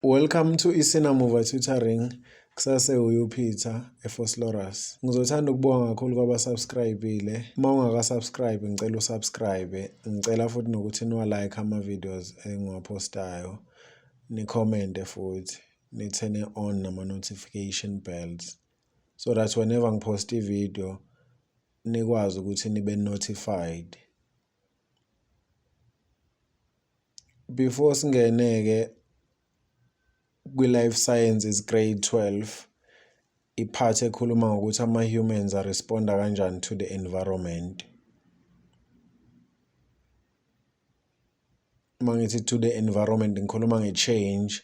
Welcome to Isinamuva Tutoring. Kusase uYuPeter eFoslorus. Ngizothanda ukubonga kakhulu kwabasubscribile. Uma ungaka-subscribe ngicela usubscribe. Ngicela futhi nokuthi niwa-like ama-videos engiwapostayo. Ni-comment futhi. Ni-turn on nama-notification bells. So that whenever ngipost i-video nikwazi ukuthi nibe notified. Before singene-ke kwi-Life Sciences grade 12 iphathi ekhuluma ngokuthi ama-humans responda kanjani to the environment. Uma ngithi to the environment ngikhuluma nge-change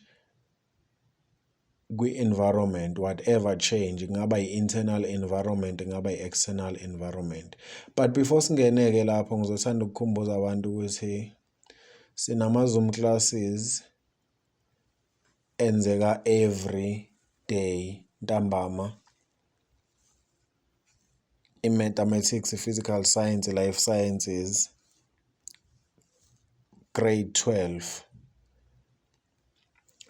kwi-environment, whatever change, kungaba yi-internal environment, kungaba yi-external environment. But before singene-ke lapho ngizothanda ukukhumbuza abantu ukuthi sinama-Zoom classes enzeka every day ntambama, i-mathematics, i-physical science, i-life sciences, grade 12.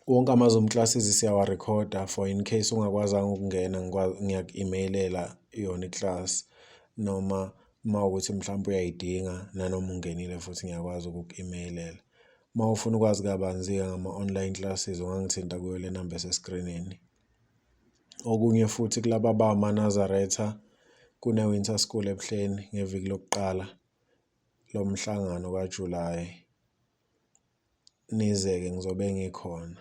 Wonke ama-Zoom classes siyawarekhoda for in case ungakwazanga ukungena ngiyaku-emailela yona i-class noma mawukuthi mhlawumbe uyayidinga nanoma ungenile futhi ngiyakwazi ukuku-emailela. Uma ufuna ukwazi kabanzi ngama-online classes ungangithinta kuyo le number esescreenini. Okunye futhi kulaba abama-Nazaretha kune-winter school ebuhleni ngeviki lokuqala lomhlangano kaJulayi. Nize-ke ngizobe ngikhona.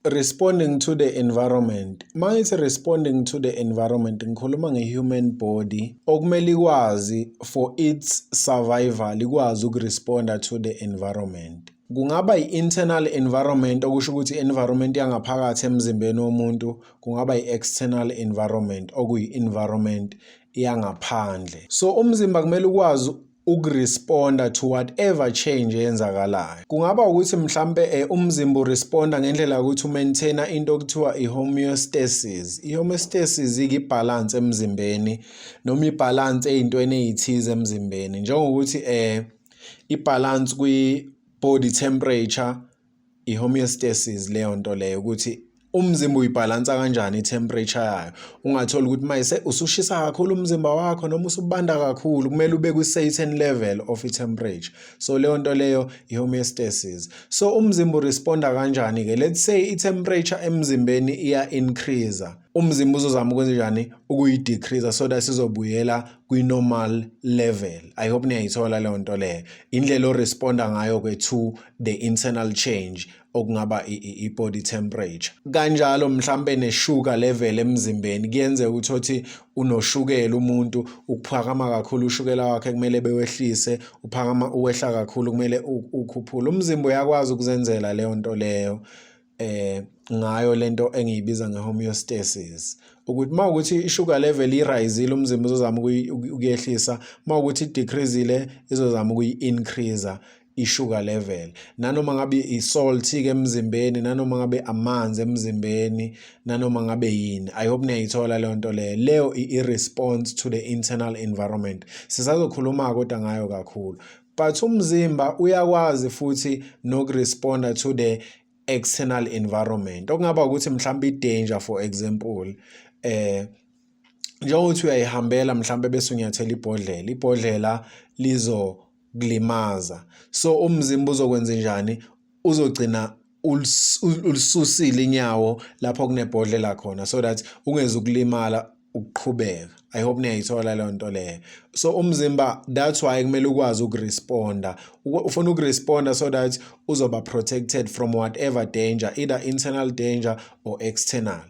Responding to the environment. Uma ngithi responding to the environment ngikhuluma nge-human body okumele ikwazi for its survival ikwazi ukuresponda to the environment. Kungaba yi-internal environment okusho ukuthi i-environment yangaphakathi emzimbeni womuntu, kungaba yi-external environment okuyi-environment yangaphandle. So umzimba kumele ukwazi ukuresponda to whatever change eyenzakalayo. Kungaba ukuthi mhlambe umzimba uresponda ngendlela yokuthi umaintaina into okuthiwa i-homeostasis. I-homeostasis ibalance emzimbeni noma ibalance eyintweni ezithize emzimbeni. Njengokuthi ibalance kwi-body temperature, i-homeostasis leyo nto leyo ukuthi umzimba uyibalansa kanjani i-temperature yayo. Ungathola ukuthi mayise usushisa kakhulu umzimba wakho noma usubanda kakhulu, kumele ube ku-certain level of i-temperature. So leyo nto leyo i-homeostasis. So umzimba uresponda kanjani ke? Let's say i-temperature emzimbeni iya-increase. Umzimba uzozama ukwenza njani? Ukuyi-decrease so that sizobuyela kwi-normal level. I hope niyayithola leyo nto leyo. Indlela oresponda ngayo ke to the internal change okungaba i-body temperature. Kanjalo mhlambe ne-sugar level emzimbeni kuyenzeka ukuthi unoshukela umuntu ukuphakama kakhulu ushukela wakhe kumele bewehlise, uphakama uwehla kakhulu kumele ukhuphule. Umzimba uyakwazi ukuzenzela leyo nto leyo ngayo lento engiyibiza nge-homeostasis. Ukuthi mawukuthi i-sugar level irisile umzimba uzozama ukuyehlisa, mawukuthi i-decreasile izozama ukuyi-increase i-sugar level. Nanoma ngabe i-salt-ke emzimbeni, nanoma ngabe amanzi emzimbeni, nanoma ngabe yini. I hope niyayithola leyo nto leyo. Leyo i-response to the internal environment. Sisazokhuluma kodwa ngayo kakhulu. But umzimba uyakwazi futhi nokuresponda to the external environment. Okungaba ukuthi mhlawumbe i-danger for example, njengokuthi uyayihambela mhlawumbe bese unyathela ibhodlela lizokulimaza. So umzimba uzokwenza njani? Uzogcina ulisusile inyawo lapho kunebhodlela khona so that ungeze ukulimala ukuqhubeka. I hope niyayithola leyo nto leyo. So umzimba, that's why kumele ukwazi ukuresponda. Ufuna ukuresponda so that uzoba protected from whatever danger, either internal danger or external.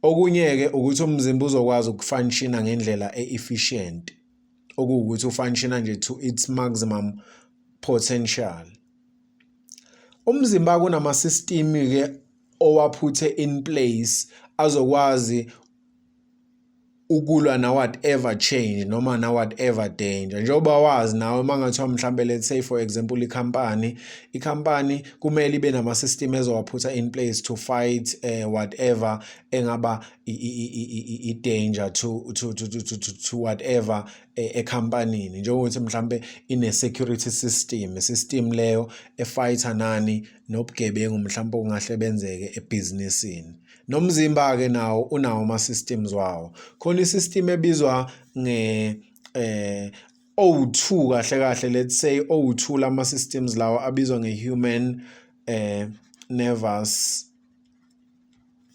Okunye-ke ukuthi umzimba uzokwazi ukufunctiona ngendlela e-efficient. Okuwukuthi ufunctiona nje to its maximum potential. Umzimba kunama-system-ke owaphuthe in place azokwazi ukulwa na whatever change noma na whatever danger. Njengoba wazi nawe mangathiwa mhlambe let's say for example ikhampani kumele ibe nama-system ezowaphutha in place to fight whatever engaba i-danger to whatever ekhampanini, njengokuthi mhlambe ine-security system leyo efighter nani nobugebengu mhlambe kungahle benzeke ebhizinisini. Nomzimba-ke nawo unawo ama-systems wawo. Khona i-system ebizwa O2 kahle kahle, let's say O2 lama-systems lawo abizwa nge-human nervous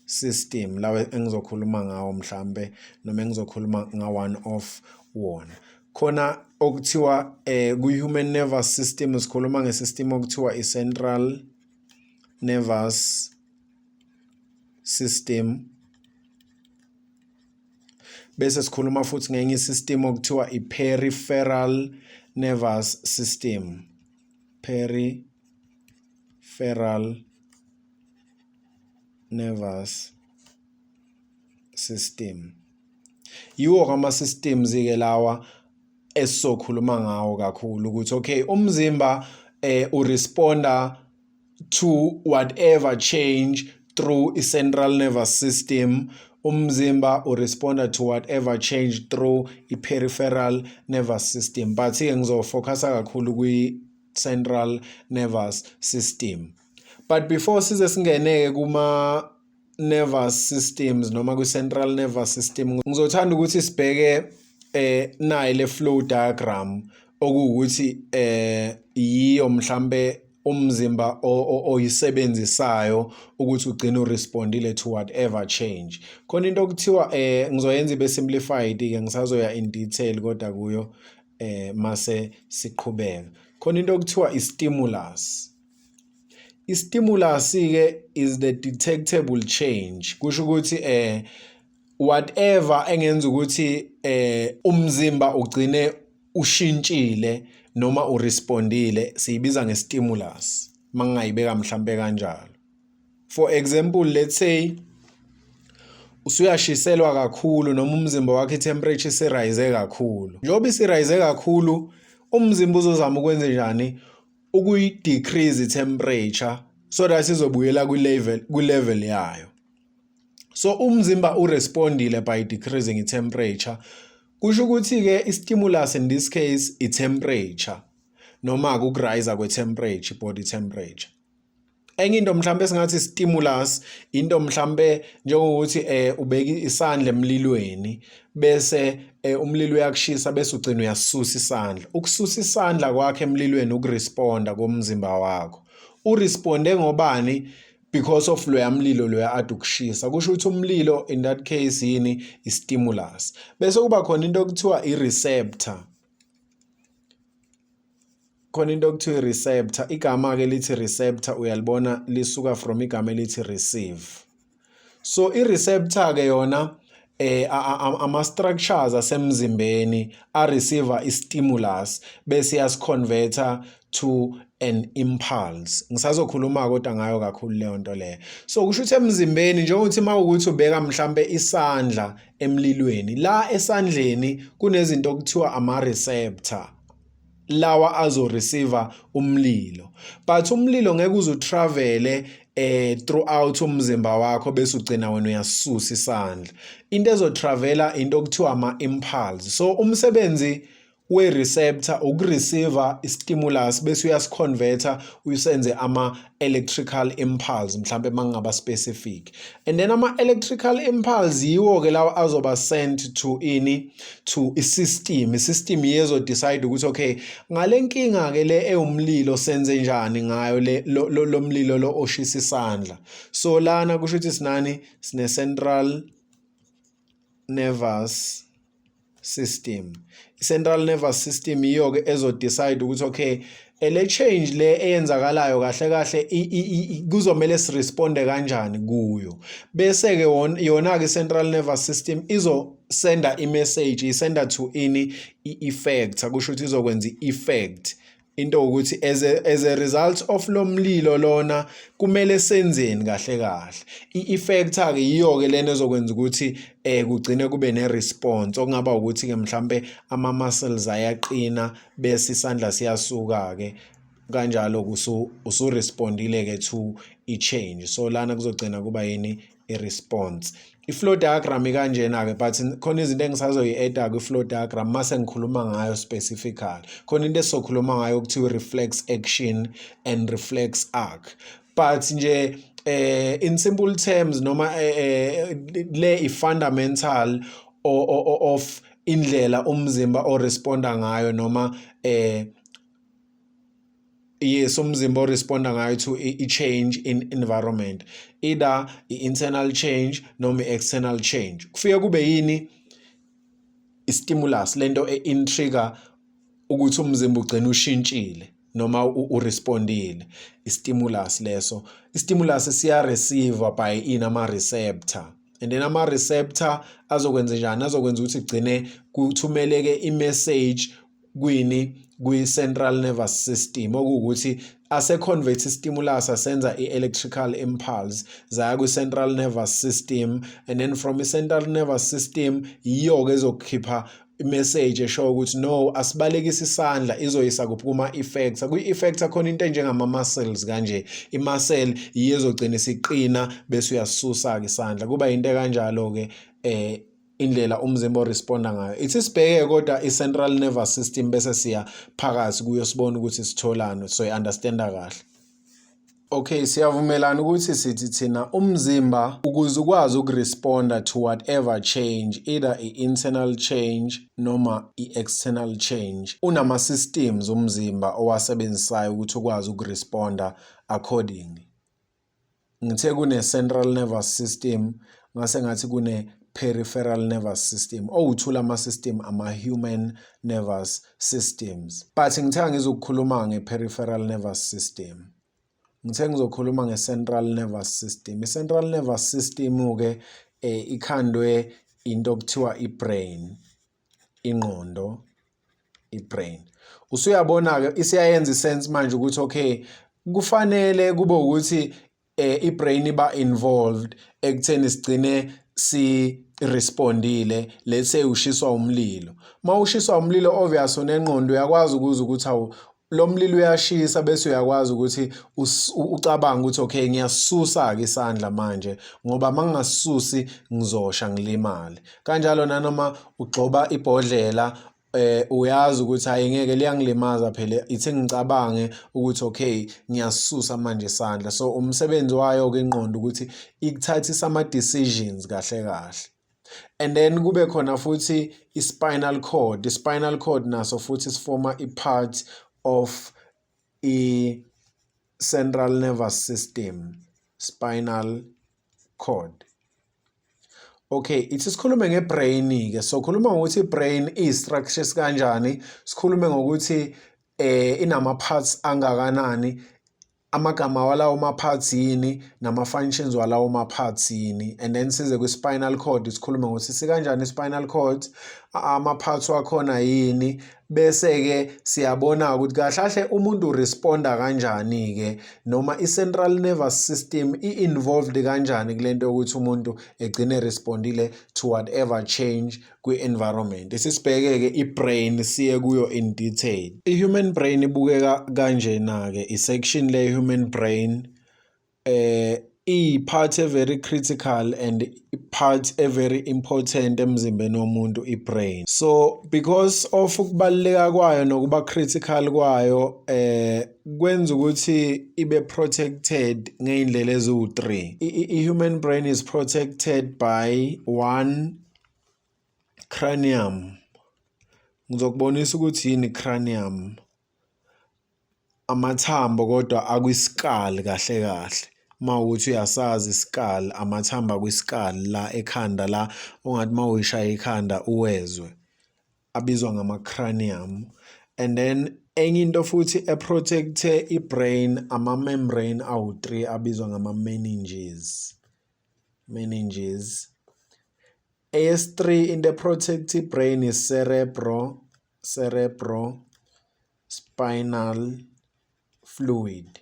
system lawa engizokhuluma ngawo mhlambe noma engizokhuluma nga-one of wona. Khona okuthiwa ku-human nervous system sikhuluma nge-system okuthiwa i-central nervous system, bese sikhuluma futhi ngenye i-system okuthiwa i-peripheral nervous system. Peripheral nervous system. Yiwo kama-systems-ke lawa esizokhuluma ngawo kakhulu ukuthi okay, umzimba uresponda to whatever change through i-central nervous system. Umzimba uresponda to whatever change through i-peripheral nervous system. But-ke ngizofocusa kakhulu kwi-central nervous system. But before size singeneke kuma nervous systems noma kwi-central nervous system, ngizothanda ukuthi sibheke nayi le flow diagram okuwukuthi yiyo mhlambe umzimba oyisebenzisayo ukuthi ugcine urespondile to whatever change. Khona into okuthiwa ngizoyenza ibe simplified-ke, ngisazoya in detail kodwa kuyo mase siqhubeka. Khona into okuthiwa i-stimulus. I-stimulus-ke is the detectable change. Kusho ukuthi whatever engenza ukuthi umzimba ugcine ushintshile noma urespondile siyibiza nge-stimulus mangayibeka mhlambe kanjalo. For example, let's say usuyashiselwa kakhulu noma umzimba wakhe i-temperature isirise kakhulu. Njengoba isirise kakhulu, umzimba uzozama ukwenza njani? Ukuyi-decrease i-temperature so that izobuyela ku-level yayo. So umzimba urespondile by decreasing i-temperature. Kusho ukuthi-ke i-stimulus in this case i-temperature noma ukurise kwe-temperature, body temperature. Enye into mhlambe singathi stimulus into mhlambe njengokuthi ubeka isandla emlilweni bese umlilo uyakushisa bese ugcina uyasusa isandla. Ukususa isandla kwakhe emlilweni ukuresponda komzimba wakho. Uresponde ngobani? Because of loya mlilo loya ade ukushisa. Kusho ukuthi umlilo in that case yini? I-stimulus. Bese kuba khona into okuthiwa i-receptor. Khona into okuthiwa i-receptor. Igama-ke lithi receptor uyalibona lisuka from igama elithi receive. So i-receptor-ke yona ama-structures asemzimbeni a-receiver i-stimulus bese yasiconverter to an impulse. Ngisazokhuluma kodwa ngayo kakhulu leyo nto leyo. So kusho ukuthi emzimbeni njengokuthi mawukuthi ubeka mhlambe isandla emlilweni, la esandleni kunezinto okuthiwa ama-receptor lawa azo-receiver umlilo. But umlilo ngeke uze utravele throughout umzimba wakho bese ugcina wena uyasusa isandla. Into ezotravela into okuthiwa ama-impulse. So umsebenzi we-receptor ukureceiver i-stimulus bese uyasiconverter uyisenze ama-electrical impulse mhlambe mangaba specific. And then ama-electrical impulse yiwo-ke lawa azoba sent to i-system. I-system yezo decide ukuthi okay, ngale nkinga-ke le ewumlilo senze njani ngayo lo mlilo lo oshisa isandla. So lana kusho ukuthi sinani? Sine-central nervous system. I-central nervous system yiyo-ke ezodecide ukuthi okay, le change le eyenzakalayo kahle kahle kuzomele siresponde kanjani kuyo. Bese-ke yona-ke i-central nervous system izosenda i-message, isenda to i-effect. Kusho ukuthi izokwenza i-effect. Into ukuthi as a result of lo mlilo lona kumele senzeni kahle kahle. I-effect-ke yiyo-ke lena ezokwenza ukuthi kugcine kube ne-response okungaba ukuthi-ke mhlambe ama-muscles ayaqina bese isandla siyasuka-ke kanjalo usurespondile ke to i-change. So lana kuzogcina kuba yini i-response. I-flow diagram ikanjena ke, but khona izinto engisazoyi-add-a kwi-flow diagram mase ngikhuluma ngayo specifically. Khona into esizokhuluma ngayo okuthiwa reflex action and reflex arc. But nje in simple terms noma le i-fundamental of indlela umzimba oresponda ngayo noma yes, umzimba oresponda ngayo to i-change in environment, either i-internal change noma i-external change. Kufika kube yini i-stimulus, lento e-intrigger ukuthi umzimba ugcine ushintshile noma urespondile, i-stimulus leso. I-stimulus siya-receive by ama-receptor, and then ama-receptor azokwenza njani? Azokwenza ukuthi kugcine kuthumeleke i-message kwi-central nervous system, okuwukuthi ase-convert i-stimulus asenza i-electrical impulse zaya kwi-central nervous system, and then from i-central nervous system yiyo-ke ezokukhipha i-message eshoyo ukuthi no, asibalekise isandla, izoyisa kuphi kuma-effects. Kwi-effects akhona into enjengama-muscles kanje, i-muscle yiyo ezogcina isiqina bese uyasisusa-ke isandla. Kuba into kanjalo-ke indlela umzimba oresponda ngayo. Ithi sibheke kodwa i-central nervous system bese siya phakathi kuyo sibone ukuthi sitholani, so i-understanda kahle. Okay, siyavumelana ukuthi sithi thina umzimba ukuze ukwazi ukuresponda to whatever change, either i-internal change noma i-external change, unama-systems umzimba owasebenzisayo ukuthi ukwazi ukuresponda accordingly. Ngithe kune-central nervous system, ngase ngathi kune-peripheral nervous system, owuthula ama-system ama-human nervous systems. But ngithanga ngizokukhuluma nge-peripheral nervous system. Ngithe ngizokhuluma nge-central nervous system. I-central nervous system-ke ikhandwe into okuthiwa i-brain, ingqondo, i-brain. Usuyabona-ke isiyayenza isense manje ukuthi okay, kufanele kube ukuthi i-brain iba involved ekutheni sigcine si-respondile, let's say ushiswa umlilo. Ma ushiswa umlilo obvious unengqondo uyakwazi ukuthi hawu lo mlilo uyashisa bese uyakwazi ukuthi ucabanga ukuthi okay, ngiyasisusa-ke isandla manje ngoba mangingasisusi ngizosha ngilimale. Kanjalo nanoma ugxoba ibhodlela uyazi ukuthi hayi ngeke liyangilimaza phela, ithi ngicabange ukuthi okay, ngiyasisusa manje isandla. So umsebenzi wayo-ke ingqondo ukuthi ikuthathisa ama-decisions kahle kahle. And then kube khona futhi i-spinal cord. I-spinal cord naso futhi sifoma i-part of i-central nervous system, spinal cord. Okay, ithi sikhulume nge-brain-ke, so khuluma ngokuthi i-brain i-structure kanjani, sikhulume ngokuthi inama-parts angakanani, amagama walawo ma-parts yini, nama-functions walawo ma-parts yini, and then size kwi-spinal cord sikhulume ngokuthi sikanjani i-spinal cord, ama-parts wakhona yini, bese-ke siyabona ukuthi kahle umuntu uresponda kanjani-ke noma i-central nervous system i-involved kanjani kulento yokuthi umuntu egcine respondile to whatever change kwi-environment. Sisibheke-ke i-brain siye kuyo in detail. I-human brain ibukeka kanjena-ke, i-section le-human brain iyi-part very critical and part very important emzimbeni womuntu, i-brain. So because of ukubaluleka kwayo nokuba critical kwayo kwenza ukuthi ibe protected ngey'ndlela eziwu-3. I-human brain is protected by 1, cranium. Ngizokubonisa ukuthi yini cranium. Amathambo kodwa akwi-skull kahle kahle. Mawukuthi uyasazi i-skull, amathambo akwi-skull la ekhanda la ongathi mawuyishaya ikhanda uwezwe, abizwa ngama-cranium. And then enye into futhi eprotecte i-brain, ama-membrane awu-3 abizwa ngama-meninges. Meninges. AS3 into eprotecte i-brain is cerebrospinal fluid.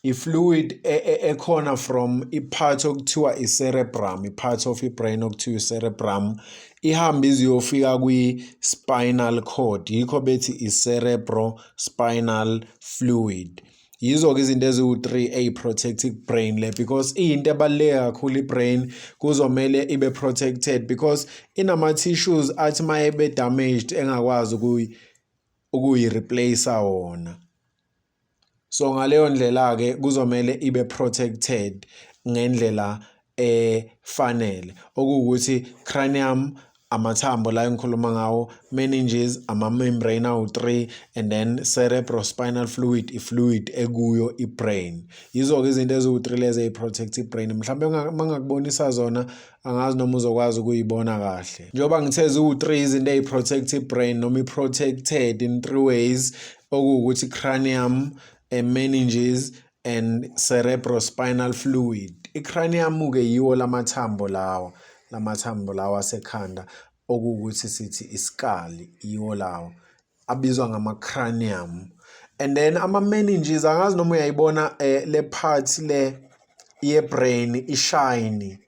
i-fluid ekhona from i-part okuthiwa i-cerebrum, i-part of i-brain okuthiwa i-cerebrum, ihamba iziyofika kwi-spinal cord, yikho bethi i-cerebrospinal fluid. Yizo-ke izinto eziwu-3 eyi-protect i-brain le, because iyinto ebaluleke kakhulu i-brain kuzomele ibe protected because inama-tissues athi uma ebe damaged engakwazi ukuyi-replace wona. So ngaleyo ndlela-ke kuzomele ibe protected ngendlela efanele, okuwukuthi cranium, amathambo la engikhuluma ngawo, meninges, ama-membrane awu-3, and then cerebrospinal fluid, i-fluid ekuyo i-brain. Yizo-ke izinto eziwu-3 lezi eyi-protect i-brain. Mhlawumbe mangakubonisa zona angazi noma uzokwazi ukuyibona kahle. Njengoba ngithe ziwu-3 izinto eyi-protect i-brain noma i-protected in 3 ways, okuwukuthi cranium, meninges and cerebrospinal fluid. I-cranium-ke yiwo lamathambo lawa asekhanda, okuwukuthi sithi iskali, yiwo lawo abizwa ngama-cranium. And then ama-meninges, angazi noma uyayibona le part le ye-brain ishine,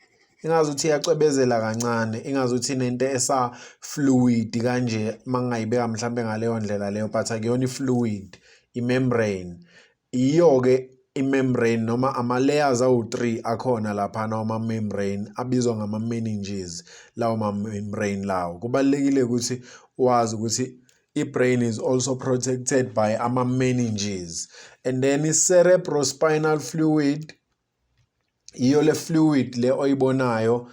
ingazuthi iyacwebezela kancane, ingazuthi inento esa-fluid kanje mangayibeka mhlambe ngaleyo ndlela leyo, but akuyona i-fluid, i-membrane. Iyo-ke i-membrane noma ama-layers awu-3 akhona laphana wama-membrane abizwa ngama-meninges, lawo ma-membrane lawo. Kubalulekile ukuthi wazi ukuthi i-brain is also protected by ama-meninges. And then i-cerebrospinal fluid, iyo le fluid le oyibonayo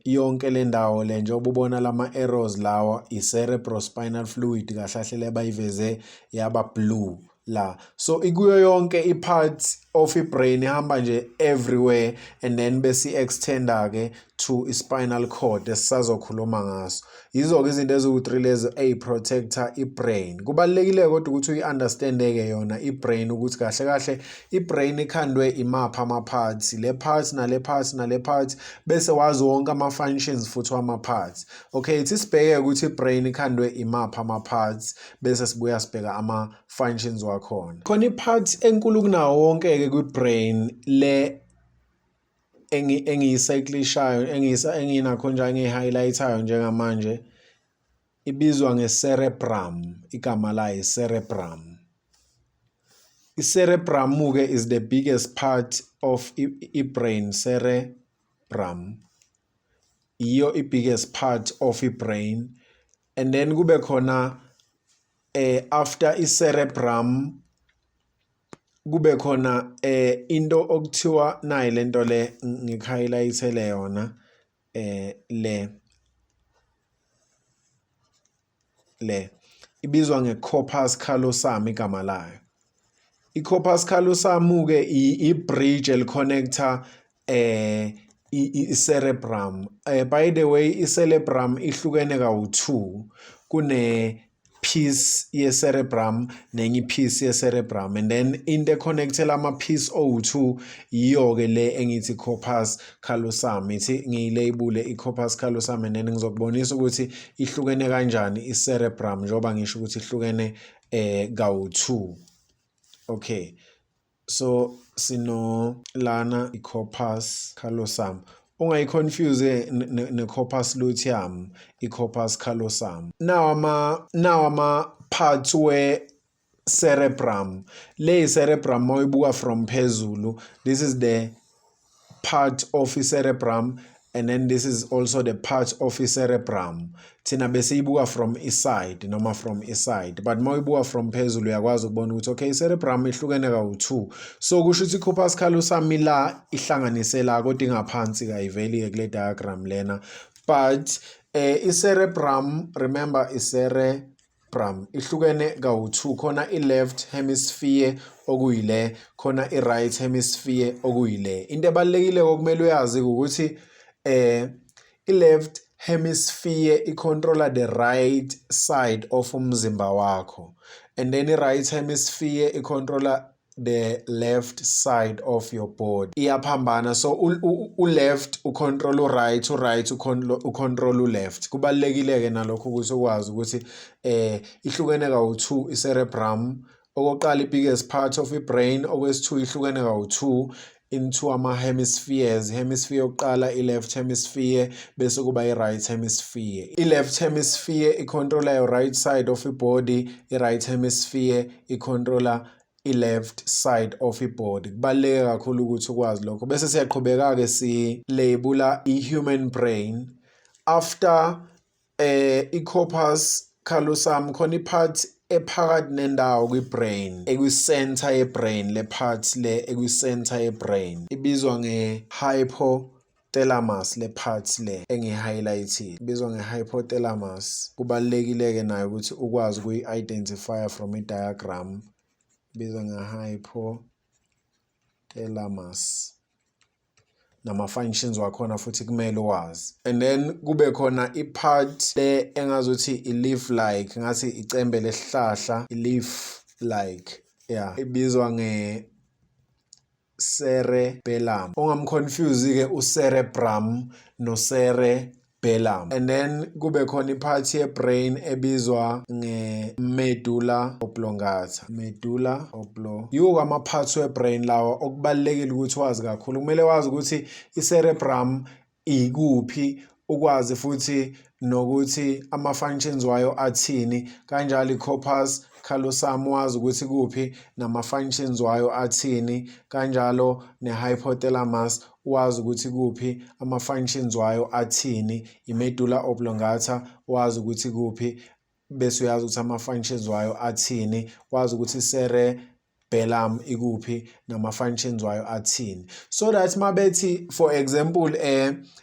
yonke le ndawo le njengoba ubona lama-arrows lawa, i-cerebrospinal fluid kahle kahle le bayiveze yaba blue la. So ikuyo yonke i-part of i-brain ihamba nje everywhere, and then bese i-extenda-ke to i-spinal cord esisazokhuluma ngaso. Yizo-ke izinto eziwu-3 lezo eyi-protector i-brain. Kubalulekile kodwa ukuthi uyi-understand-ke yona i-brain ukuthi kahle kahle i-brain ikhandwe imaphi ama-parts, le parts nale parts nale parts, bese wazi wonke ama-functions futhi wama-parts. Okay, ithi sibheke ukuthi i-brain ikhandwe imaphi ama-parts, bese sibuya sibheka ama-functions wakhona. Khona i-part enkulu kunawo wonke-ke kwi-brain le engiyicyclishayo, enginakho nje engiyi-highlightayo njengamanje, ibizwa nge-cerebrum, igama layo cerebrum. I-cerebrum-ke is the biggest part of i-brain, cerebrum. Iyo i-biggest part of i-brain. And then kube khona after i-cerebrum kube khona into okuthiwa nayi lento le ngikhighlightele yona le ibizwa nge-corpus callosum igama layo. I-corpus callosum-ke i-bridge eli-connector i-cerebrum. By the way, i-cerebrum ihlukene kawu-2, kune-piece ye-cerebrum nenye i-piece ye-cerebrum, and then into e-connectela ama-piece owu-2 yiyo-ke le engithi corpus callosum. Ithi ngiyilabule i-corpus callosum, and then ngizokubonisa ukuthi ihlukene kanjani i-cerebrum njengoba ngisho ukuthi ihlukene kawu-2. Okay, so sino lana i-corpus callosum. Ungayi-confuse ne-corpus luteum, i-corpus callosum. Now ama-parts we-cerebrum. Le cerebrum mawuyibuka from phezulu, this is the part of i-cerebrum, and then this is also the part of i-cerebrum. Thina bese ibuka from iside noma from iside, but mawuyibuka from phezulu uyakwazi ukubona ukuthi okay, i-cerebrum ihlukene kawu-2. So kusho ukuthi i-corpus callosum la ihlanganise la kodwa ingaphansi kayiveli-ke kule diagram lena, but i-cerebrum, remember i-cerebrum ihlukene kawu-2. Khona i-left hemisphere okuyile, khona i-right hemisphere okuyile. Into ebalulekile okumele uyazi ukuthi i-left hemisphere icontrola the right side of umzimba wakho, and then i-right hemisphere icontrola the left side of your body. Iyaphambana, so u-left ucontrol u-right, u-right ucontrol u-left. Kubalulekile-ke nalokho ukuthi ukwazi ukuthi ihlukene kawu-2 i-cerebrum okokuqala i-biggest part of i-brain, okwesithu ihlukene kawu-2 into ama-hemispheres. Hemisphere yokuqala i-left hemisphere bese kuba i-right hemisphere. I-left hemisphere icontrola i-right side of i-body, i-right hemisphere icontrola i-left side of i-body. Kubaluleke kakhulu ukuthi ukwazi lokho. Bese siyaqhubeka-ke si-labela i-human brain. After i-corpus callosum khona i-part ephakathi nendawo kwi-brain, ekwi-center ye-brain, le part le ekwi-center ye-brain ibizwa nge-hypothalamus. Le part le engi-highlighted ibizwa nge-hypothalamus. Kubalulekile-ke nayo ukuthi ukwazi ukuyi-identify from i-diagram. Ibizwa nge-hypothalamus. Nama-functions wakhona futhi kumele wazi. And then kube khona i-part le engazuthi i-leaf-like, ngathi icembe lesihlahla, i-leaf-like, yeah, ibizwa nge-cerebellum. Ungamconfuse-ke u-cerebrum no-cerebellum. And then kube khona i-part ye-brain ebizwa nge-medulla oblongata. Medulla oblongata. Yiwo ama-parts we-brain lawa okubalulekile ukuthi wazi kakhulu. Kumele wazi ukuthi i-cerebrum ikuphi, ukwazi futhi nokuthi ama-functions wayo athini. Kanjalo i-corpus callosum wazi ukuthi kuphi nama-functions wayo athini. Kanjalo ne-hypothalamus wazi ukuthi kuphi ama-functions wayo athini. I-medulla oblongata wazi ukuthi kuphi bese uyazi ukuthi ama-functions wayo athini. Wazi ukuthi cerebellum ikuphi nama-functions wayo athini. So that mabethi for example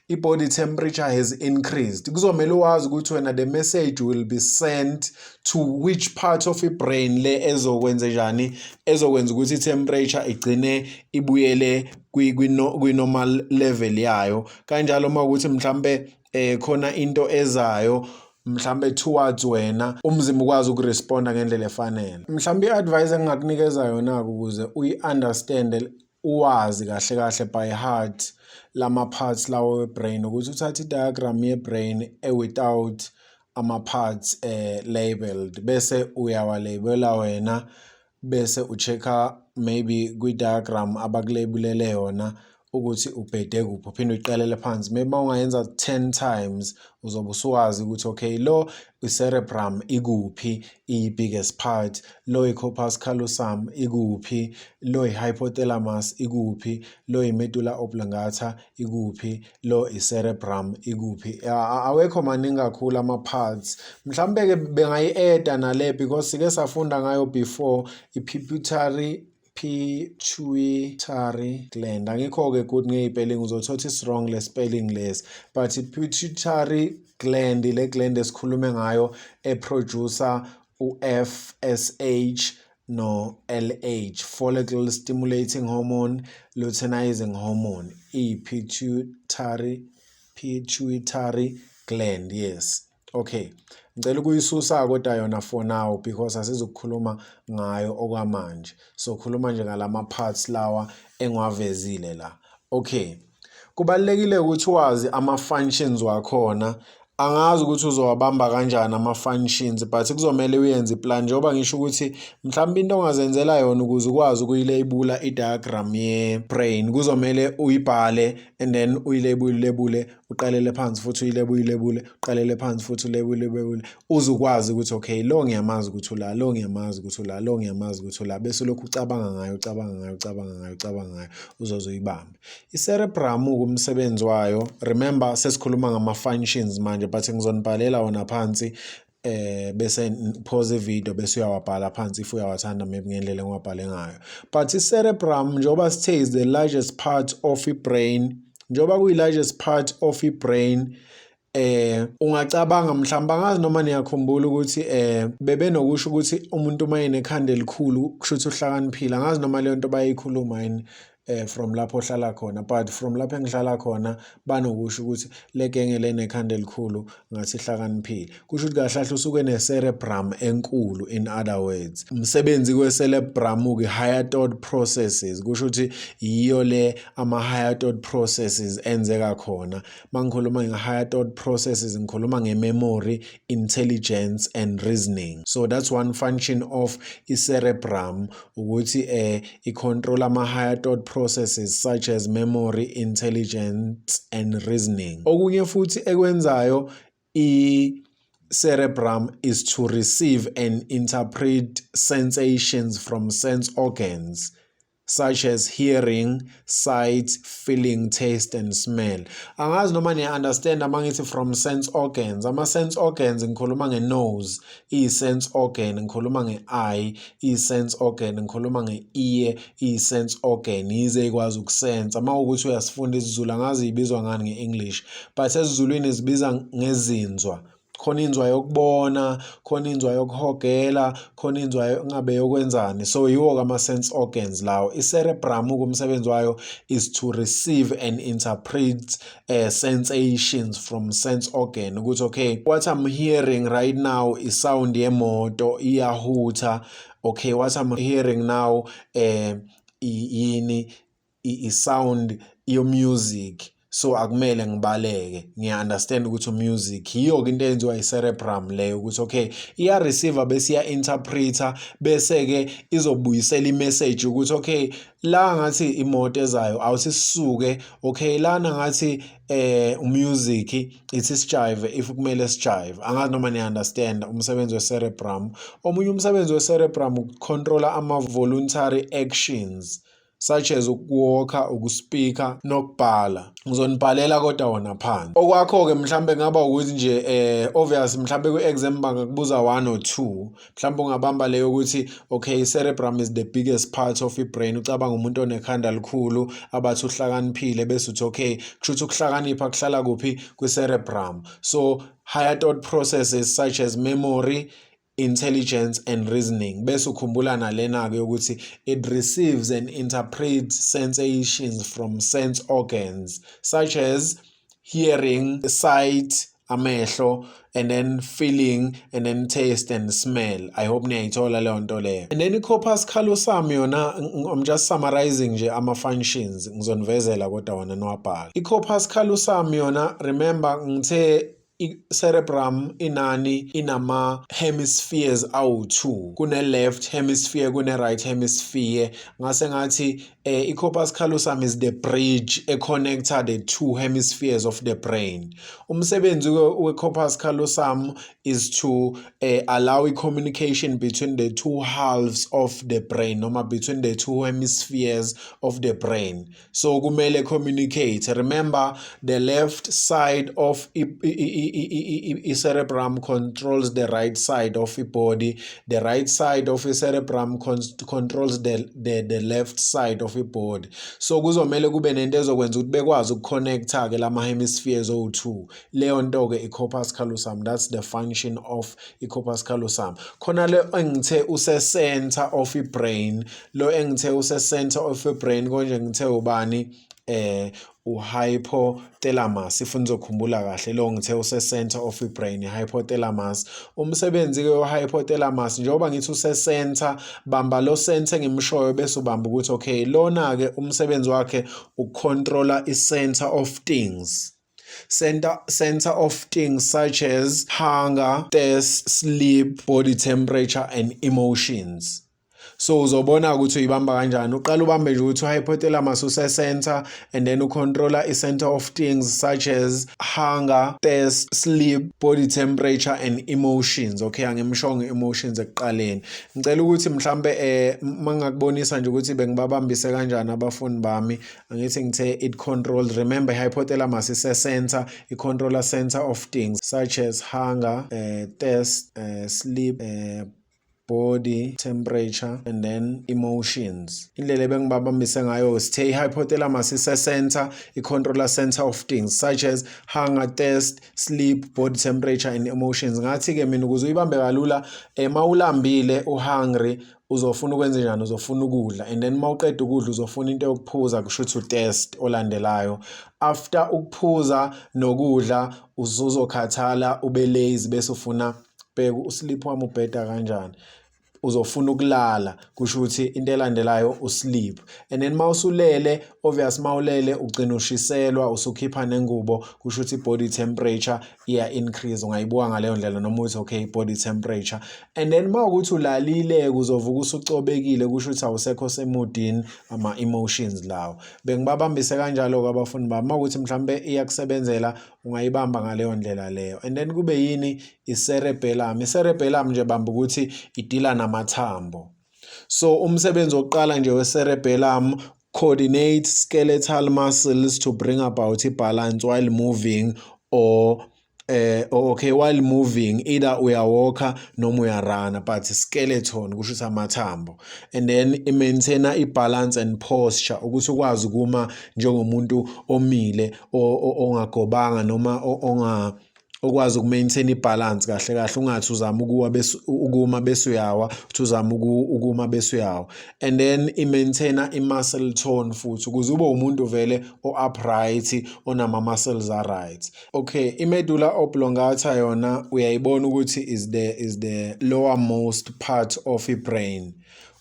i-body temperature has increased, kuzomela wazi ukuthi wena the message will be sent to which part of i-brain le ezokwenza njani, ezokwenza ukuthi i-temperature igcine ibuyele kwi-normal level yayo. Kanjalo uma ukuthi mhlambe khona into ezayo mhlambe towards wena, umzimba ukwazi ukuresponda ngendlela efanele. Mhlambe i-advice engingakunikeza yona ukuze uyi-understand, uwazi kahle kahle by heart lama-parts lawo we-brain, ukuthi uthathe i-diagram ye-brain without ama-parts labeled bese uyawalabela wena bese ucheck-a maybe kwi-diagram abakulabelele yona ukuthi ubhede kuphi, uphinde uyiqalele phansi. Maybe ungayenza 10 times uzobe usuwazi ukuthi okay, lo i-cerebrum ikuphi, i-biggest part, lo i-corpus callosum ikuphi, lo i-hypothalamus ikuphi, lo i-medulla oblongata ikuphi, lo i-cerebrum ikuphi. Awekho maningi kakhulu ama-parts. Mhlambe-ke bengayi-add nale because sike safunda ngayo before, i-pituitary gland. Angikho-ke good nge-spelling, uzothola is wrong le spelling less, but i-pituitary gland, le gland esikhulume ngayo eproducer u-FSH no LH, follicle stimulating hormone, luteinizing hormone, i-pituitary gland, yes. Okay, ngicela ukuyisusa kodwa yona for now because asizukukhuluma ngayo okwamanje. So khuluma nje ngalama parts lawa engiwavezile la. Okay, kubalulekile ukuthi wazi ama-functions wakhona. Angazi ukuthi uzowabamba kanjani ama-functions, but kuzomele uyenze iplan. Njengoba ngisho ukuthi mhlawumbe into ongazenzela yona ukuze ukwazi ukuyilabela i-diagram ye-brain, kuzomele uyibhale and then uyilabule, uqalele phansi futhi uyilabule, uqalele phansi futhi ulabule, uze ukwazi ukuthi okay, lo ngiyamazi ukuthi ula, lo ngiyamazi ukuthi ula, lo ngiyamazi ukuthi ula, bese lokhu ucabanga ngayo uzoze uyibambe. I-cerebrum umsebenzi wayo, remember sesikhuluma ngama-functions manje, but ngizonibhalela wona phansi bese pause video bese uyawabhala phansi if uyawathanda maybe ngendlela engiwabhale ngayo. But i-cerebrum njengoba sithe is the largest part of i-brain, njengoba kuyi-largest part of i-brain, ungacabanga mhlawumbe, angazi noma niyakhumbula ukuthi bebenokusho ukuthi umuntu uma enekhanda elikhulu kusho ukuthi uhlakaniphile. Angazi noma leyo nto bayikhuluma yini from lapho ohlala khona, but from lapho engihlala khona banokusho ukuthi le genge lenekhanda elikhulu ngathi ihlakaniphile. Kusho ukuthi kahle kahle usuke ne-cerebrum enkulu, in other words. Umsebenzi we-cerebrum-ke higher thought processes, kusho ukuthi yiyo le ama-higher thought processes enzeka khona. Mangikhuluma nge-higher thought processes ngikhuluma nge-memory, intelligence and reasoning. So that's one function of i-cerebrum, ukuthi i-control ama-higher thought processes such as memory, intelligence and reasoning. Okunye futhi ekwenzayo i-cerebrum is to receive and interpret sensations from sense organs such as hearing, sight, feeling, taste and smell. Angazi noma niya-understand mangithi from sense organs. Ama-sense organs ngikhuluma nge-nose, iyi-sense organ. Ngikhuluma nge-eye, iyi-sense organ. Ngikhuluma nge-ear, iyi-sense organ. Yize ikwazi ukusensa. Uma ukuthi uyasifunda isiZulu, angazi ibizwa ngani nge-English, but esiZulwini zibiza ngezinzwa. Khona inzwa yokubona, khona inzwa yokuhogela, khona inzwa ngabe yokwenzani. So yiwo ama-sense organs lawo. I-cerebrum umsebenzi wayo is to receive and interpret sensations from sense organ. Ukuthi okay, what I'm hearing right now is sound yemoto iyahutha. Okay, what I'm hearing now i-sound yo music. So akumele ngibaleke, ngiya-understand ukuthi music yiyo into eyenziwa i-cerebrum leyo, ukuthi okay iya-receiver bese iya-interpreter bese-ke izobuyisela i-message ukuthi okay la ngathi imoto ezayo awuthi sisuke, okay lana ngathi music ithi sijive if kumele sijive. Angazi noma niya-understand umsebenzi we-cerebrum. Omunye umsebenzi we-cerebrum ukucontrola ama-voluntary actions such as ukuwalka, ukuspeaka nokubhala. Ngizonibhalela kodwa wona phansi. Okwakho-ke mhlambe ngaba ukuthi nje obvious mhlambe kwi-exam bangakubuza 1 or 2. Mhlambe ungabamba leyo ukuthi okay cerebrum is the biggest part of i-brain. Ucabanga umuntu onekhanda likhulu abathi uhlakaniphile bese uthi okay kusho ukuthi ukuhlakanipha kuhlala kuphi kwi-cerebrum. So higher thought processes such as memory, intelligence and reasoning. Bese ukhumbula nalena-ke ukuthi it receives and interprets sensations from sense organs such as hearing, sight, amehlo, and then feeling, and then taste and smell. I hope niyayithola leyo nto leyo. And then i-corpus callosum yona, I'm just summarizing nje ama-functions, ngizonivezela kodwa wona niwabhale. I-corpus callosum yona, remember ngithe i-cerebrum inama hemispheres awu-2. Kune-left hemisphere, kune-right hemisphere. Ngase ngathi i-corpus callosum is the bridge connected the two hemispheres of the brain. Umsebenzi we-corpus callosum is to allow communication between the two halves of the brain, noma between the two hemispheres of the brain. So kumele communicate. Remember, the left side of cerebrum controls the right side of the body. The right side of the cerebrum controls the left side of the body. So kuzomele kube nento ezokwenza ukuthi bekwazi ukuconnecta-ke lama hemispheres owu-2. Leyo nto-ke i-corpus callosum, that's the function of i-corpus callosum. Khona le engithe use-center of i-brain, lo engithe use-center of i-brain konje ngithe ubani uhypothalamus. If nizokhumbula kahle lo ngithe use-center of i-brain, hypothalamus. Umsebenzi-ke we-hypothalamus njengoba ngithi use-center, bamba lo center ngimshoyo bese ubamba ukuthi okay lona-ke umsebenzi wakhe ukucontrola i-center of things. Center of things such as hunger, thirst, sleep, body temperature and emotions. So uzobona ukuthi uyibamba kanjani. Uqala ubambe nje ukuthi uhypothalamus use-center and then ucontrola i-center of things such as hunger, thirst, sleep, body temperature and emotions. Okay, angimshongo emotions ekuqaleni. Ngicela ukuthi mhlambe mangakubonisa nje ukuthi bengibabambise kanjani abafundi bami. Angithi ngithe it controls, remember hypothalamus is a center, it controls center of things such as hunger, thirst, sleep, body temperature and then emotions. Indlela bengibabambise ngayo sithe i-hypothalamus is a center, i-controller center of things such as hunger, thirst, sleep, body temperature and emotions. Ngathi-ke mina ukuze uyibambe kalula mawulambile, uhungry, uzofuna ukwenza njani, uzofuna ukudla, and then mawuqeda ukudla uzofuna into yokuphuza, kusho ukuthi utest olandelayo. After ukuphuza nokudla uzokhathala, ube lazy, bese ufuna bheka usleep wami ubheda kanjani, uzofuna ukulala, kusho ukuthi into elandelayo usleep. And then mawusulele, obvious mawulele ugcina ushiselwa, usukhipha nengubo, kusho ukuthi body temperature iya increase. Ungayibuka ngaleyo ndlela noma uthi okay body temperature. And then mawukuthi ulalile uzovuka usucobekile, kusho ukuthi awusekho semudini, ama emotions lawo. Bengibabambise kanjalo kwabafundi bami. Mawukuthi mhlambe iyakusebenzela ungayibamba ngaleyo ndlela leyo. And then kube yini i-cerebellum. I-cerebellum nje bamba ukuthi idila namathambo. So umsebenzi wokuqala nje we-cerebellum, coordinate skeletal muscles to bring about balance while moving while moving, either uyawalka noma uyarana, but skeleton kusho ukuthi amathambo. And then i-maintain i-balance and posture, ukuthi ukwazi ukuma njengomuntu omile ongagobanga noma okwazi ukumaintain ibalance kahle kahle, ungathi uzama ukuma bese uyawa, uthi uzama ukuma bese uyawa. And then i-maintain i-muscle tone futhi, ukuze ube umuntu vele o-upright, onama-muscles a-right. Okay, i-medulla oblongata yona uyayibona ukuthi is the lowermost part of i-brain.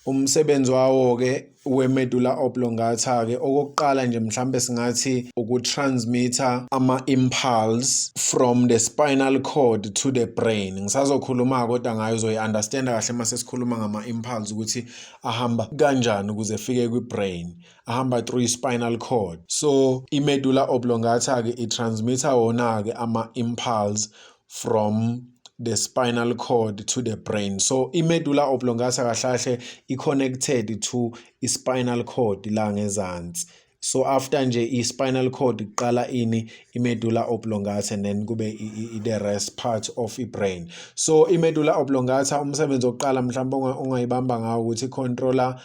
Umsebenzi wawo-ke we-medulla oblongata-ke, okokuqala nje mhlambe singathi ukutransmitter ama-impulse from the spinal cord to the brain. Ngisazokhuluma kodwa ngayo uzoyi-understanda kahle mase sikhuluma ngama-impulse ukuthi ahamba kanjani ukuze efike kwi-brain, ahamba through i-spinal cord. So i-medulla oblongata-ke i-transmitter wona-ke ama-impulse from the spinal cord to the brain. So i-medulla oblongata kahle i-connected to i-spinal cord la ngezansi. So after nje i-spinal cord iqala i-medulla oblongata, and then kube the rest part of i-brain. So i-medulla oblongata umsebenzi oqala mhlawumbe ongayibamba ngawo ukuthi i-controller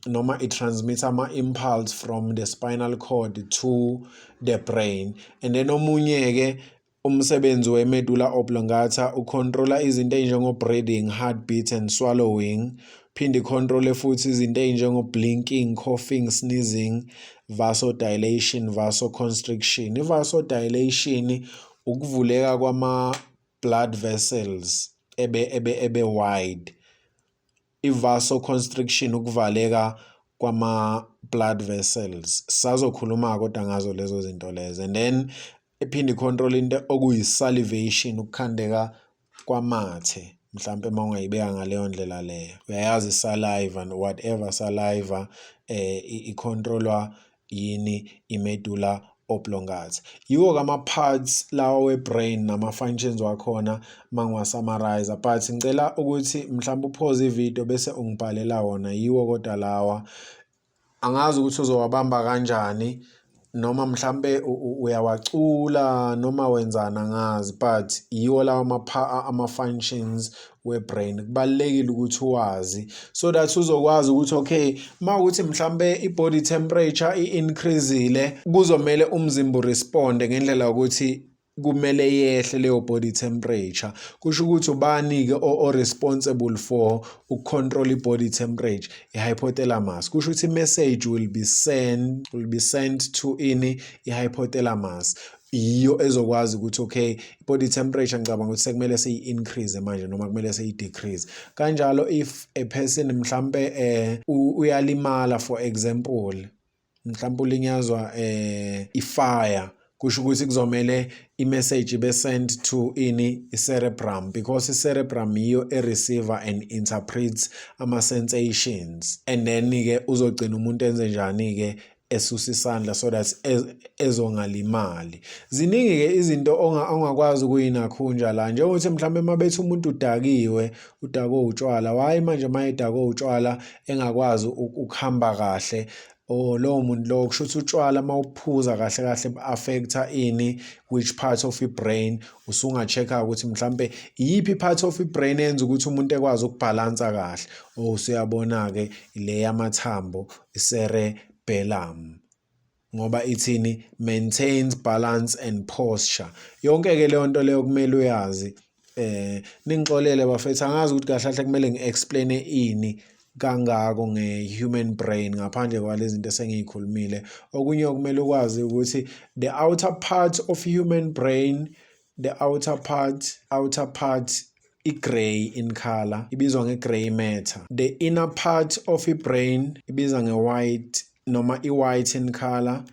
noma i-transmit ama-impulse from the spinal cord to the brain. And then omunye-ke umsebenzi we-medulla oblongata ucontrola izinto ey'njengo-breathing, heartbeat and swallowing. Phinde icontrole futhi izinto ey'njengo-blinking, coughing, sneezing, vasodilation, vasoconstriction. I-vasodilation ukuvuleka kwama-blood vessels ebe wide. I-vasoconstriction ukuvaleka kwama-blood vessels. Sazokhuluma kodwa ngazo lezo zinto lezo. And then iphinde icontrol into okuyi-salivation, ukukhandeka kwamathe, mhlampe uma ungayibeka ngaleyo ndlela leyo. Uyayazi i-saliva, whatever saliva icontrolwa yini i-medulla oblongata. Yiwo ama-parts lawa we-brain nama-functions wakhona mangiwa-summarize, but ngicela ukuthi mhlawumbe upause ivideo bese ungibhalela wona. Yiwo kodwa lawa, angazi ukuthi uzowabamba kanjani, noma mhlambe uyawacula noma wenzana angazi, but yiwo lawa ama-functions we-brain. Kubalulekile ukuthi uwazi so that uzokwazi ukuthi okay, mawukuthi mhlambe i-body temperature i-increasile, kuzomele umzimba uresponde ngendlela yokuthi kumele yehle leyo body temperature. Kusho ukuthi ubani-ke o-responsible for ukucontrol i-body temperature, i-hypothalamus. Kusho ukuthi i-message will be sent to i-hypothalamus. Iyo ezokwazi ukuthi okay, i-body temperature ngicabanga ukuthi sekumele seyi-increase manje noma kumele seyi-decrease. Kanjalo if a person mhlambe uyalimala, for example, mhlambe ulinyazwa i-fire, kusho ukuthi kuzomele i-message ibe sent to i-cerebrum, because i-cerebrum iyo e-receiver and interprets ama-sensations. And then-ke uzogcina umuntu enze njani-ke, esusa isandla so that ezongalimali. Ziningi-ke izinto ongakwazi ukuyinakhunja la, njengokuthi mhlawumbe mabethi umuntu udakwe utshwala, why manje uma edakwe utshwala engakwazi ukuhamba kahle, lowo muntu lowo kusho ukuthi utshwala mawuphuza kahle kahle bu-affecta which part of i-brain. Usunga-check-a ukuthi mhlambe iyiphi part of i-brain yenza ukuthi umuntu ekwazi ukubhalansa kahle. Usuyabona-ke le yamathambo, i-cerebellum, ngoba ithini, maintains balance and posture. Yonke-ke leyo nto leyo kumele uyazi Ningixolele bafethu, angazi ukuthi kahle kahle kumele ngi-explain ini kangako nge-human brain ngaphandle kwalezi zinto esengiyikhulumile. Okunye okumele ukwazi ukuthi the outer part of human brain, the outer part i-grey in color ibizwa nge-grey matter. The inner part of i-brain ibizwa nge-white noma i-white in color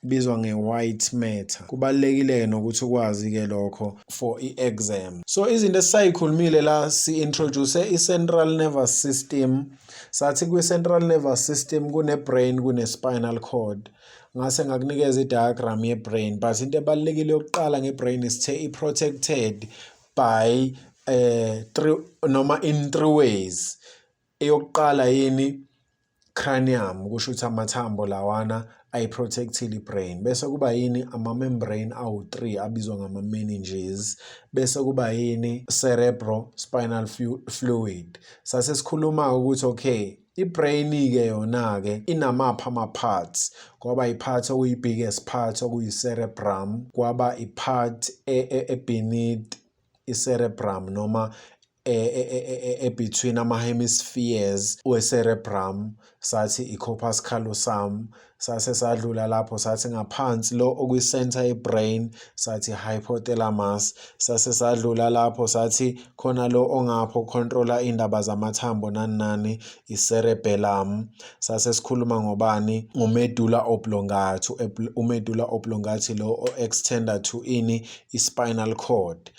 ibizwa nge-white matter. Kubalulekile nokuthi ukwazi-ke lokho for i-exam. So izinto esisayikhulumile la si-introduce i-central nervous system. Sathi kwi-central nervous system kune-brain, kune-spinal cord. Ngase ngakunikeza i-diagram ye-brain, but into ebalulekile yokuqala nge-brain isithe i-protected by in three ways. Eyokuqala yini? Cranium, kusho ukuthi amathambo lawana ayi-protectile i-brain. Bese kuba yini? Ama-membrane awu-3 abizwa ngama-meninges. Bese kuba yini? Cerebrospinal fluid. Sase sikhuluma ukuthi okay, i-brain-ke yona-ke inamaphi ama-parts? Kwaba i-part okuyi-biggest part okuyi-cerebrum, kwaba i-part beneath i-cerebrum noma between ama-hemispheres we-cerebrum, sathi i-corpus callosum. Sase sadlula lapho sathi ngaphansi lo okwi-center ye-brain sathi hypothalamus. Sase sadlula lapho sathi khona lo ongapho controller indaba zamathambo nani nani, i-cerebellum. Sase sikhuluma ngobani? Umedulla oblongata. Umedulla oblongata lo o-extenda to ini? I-spinal cord.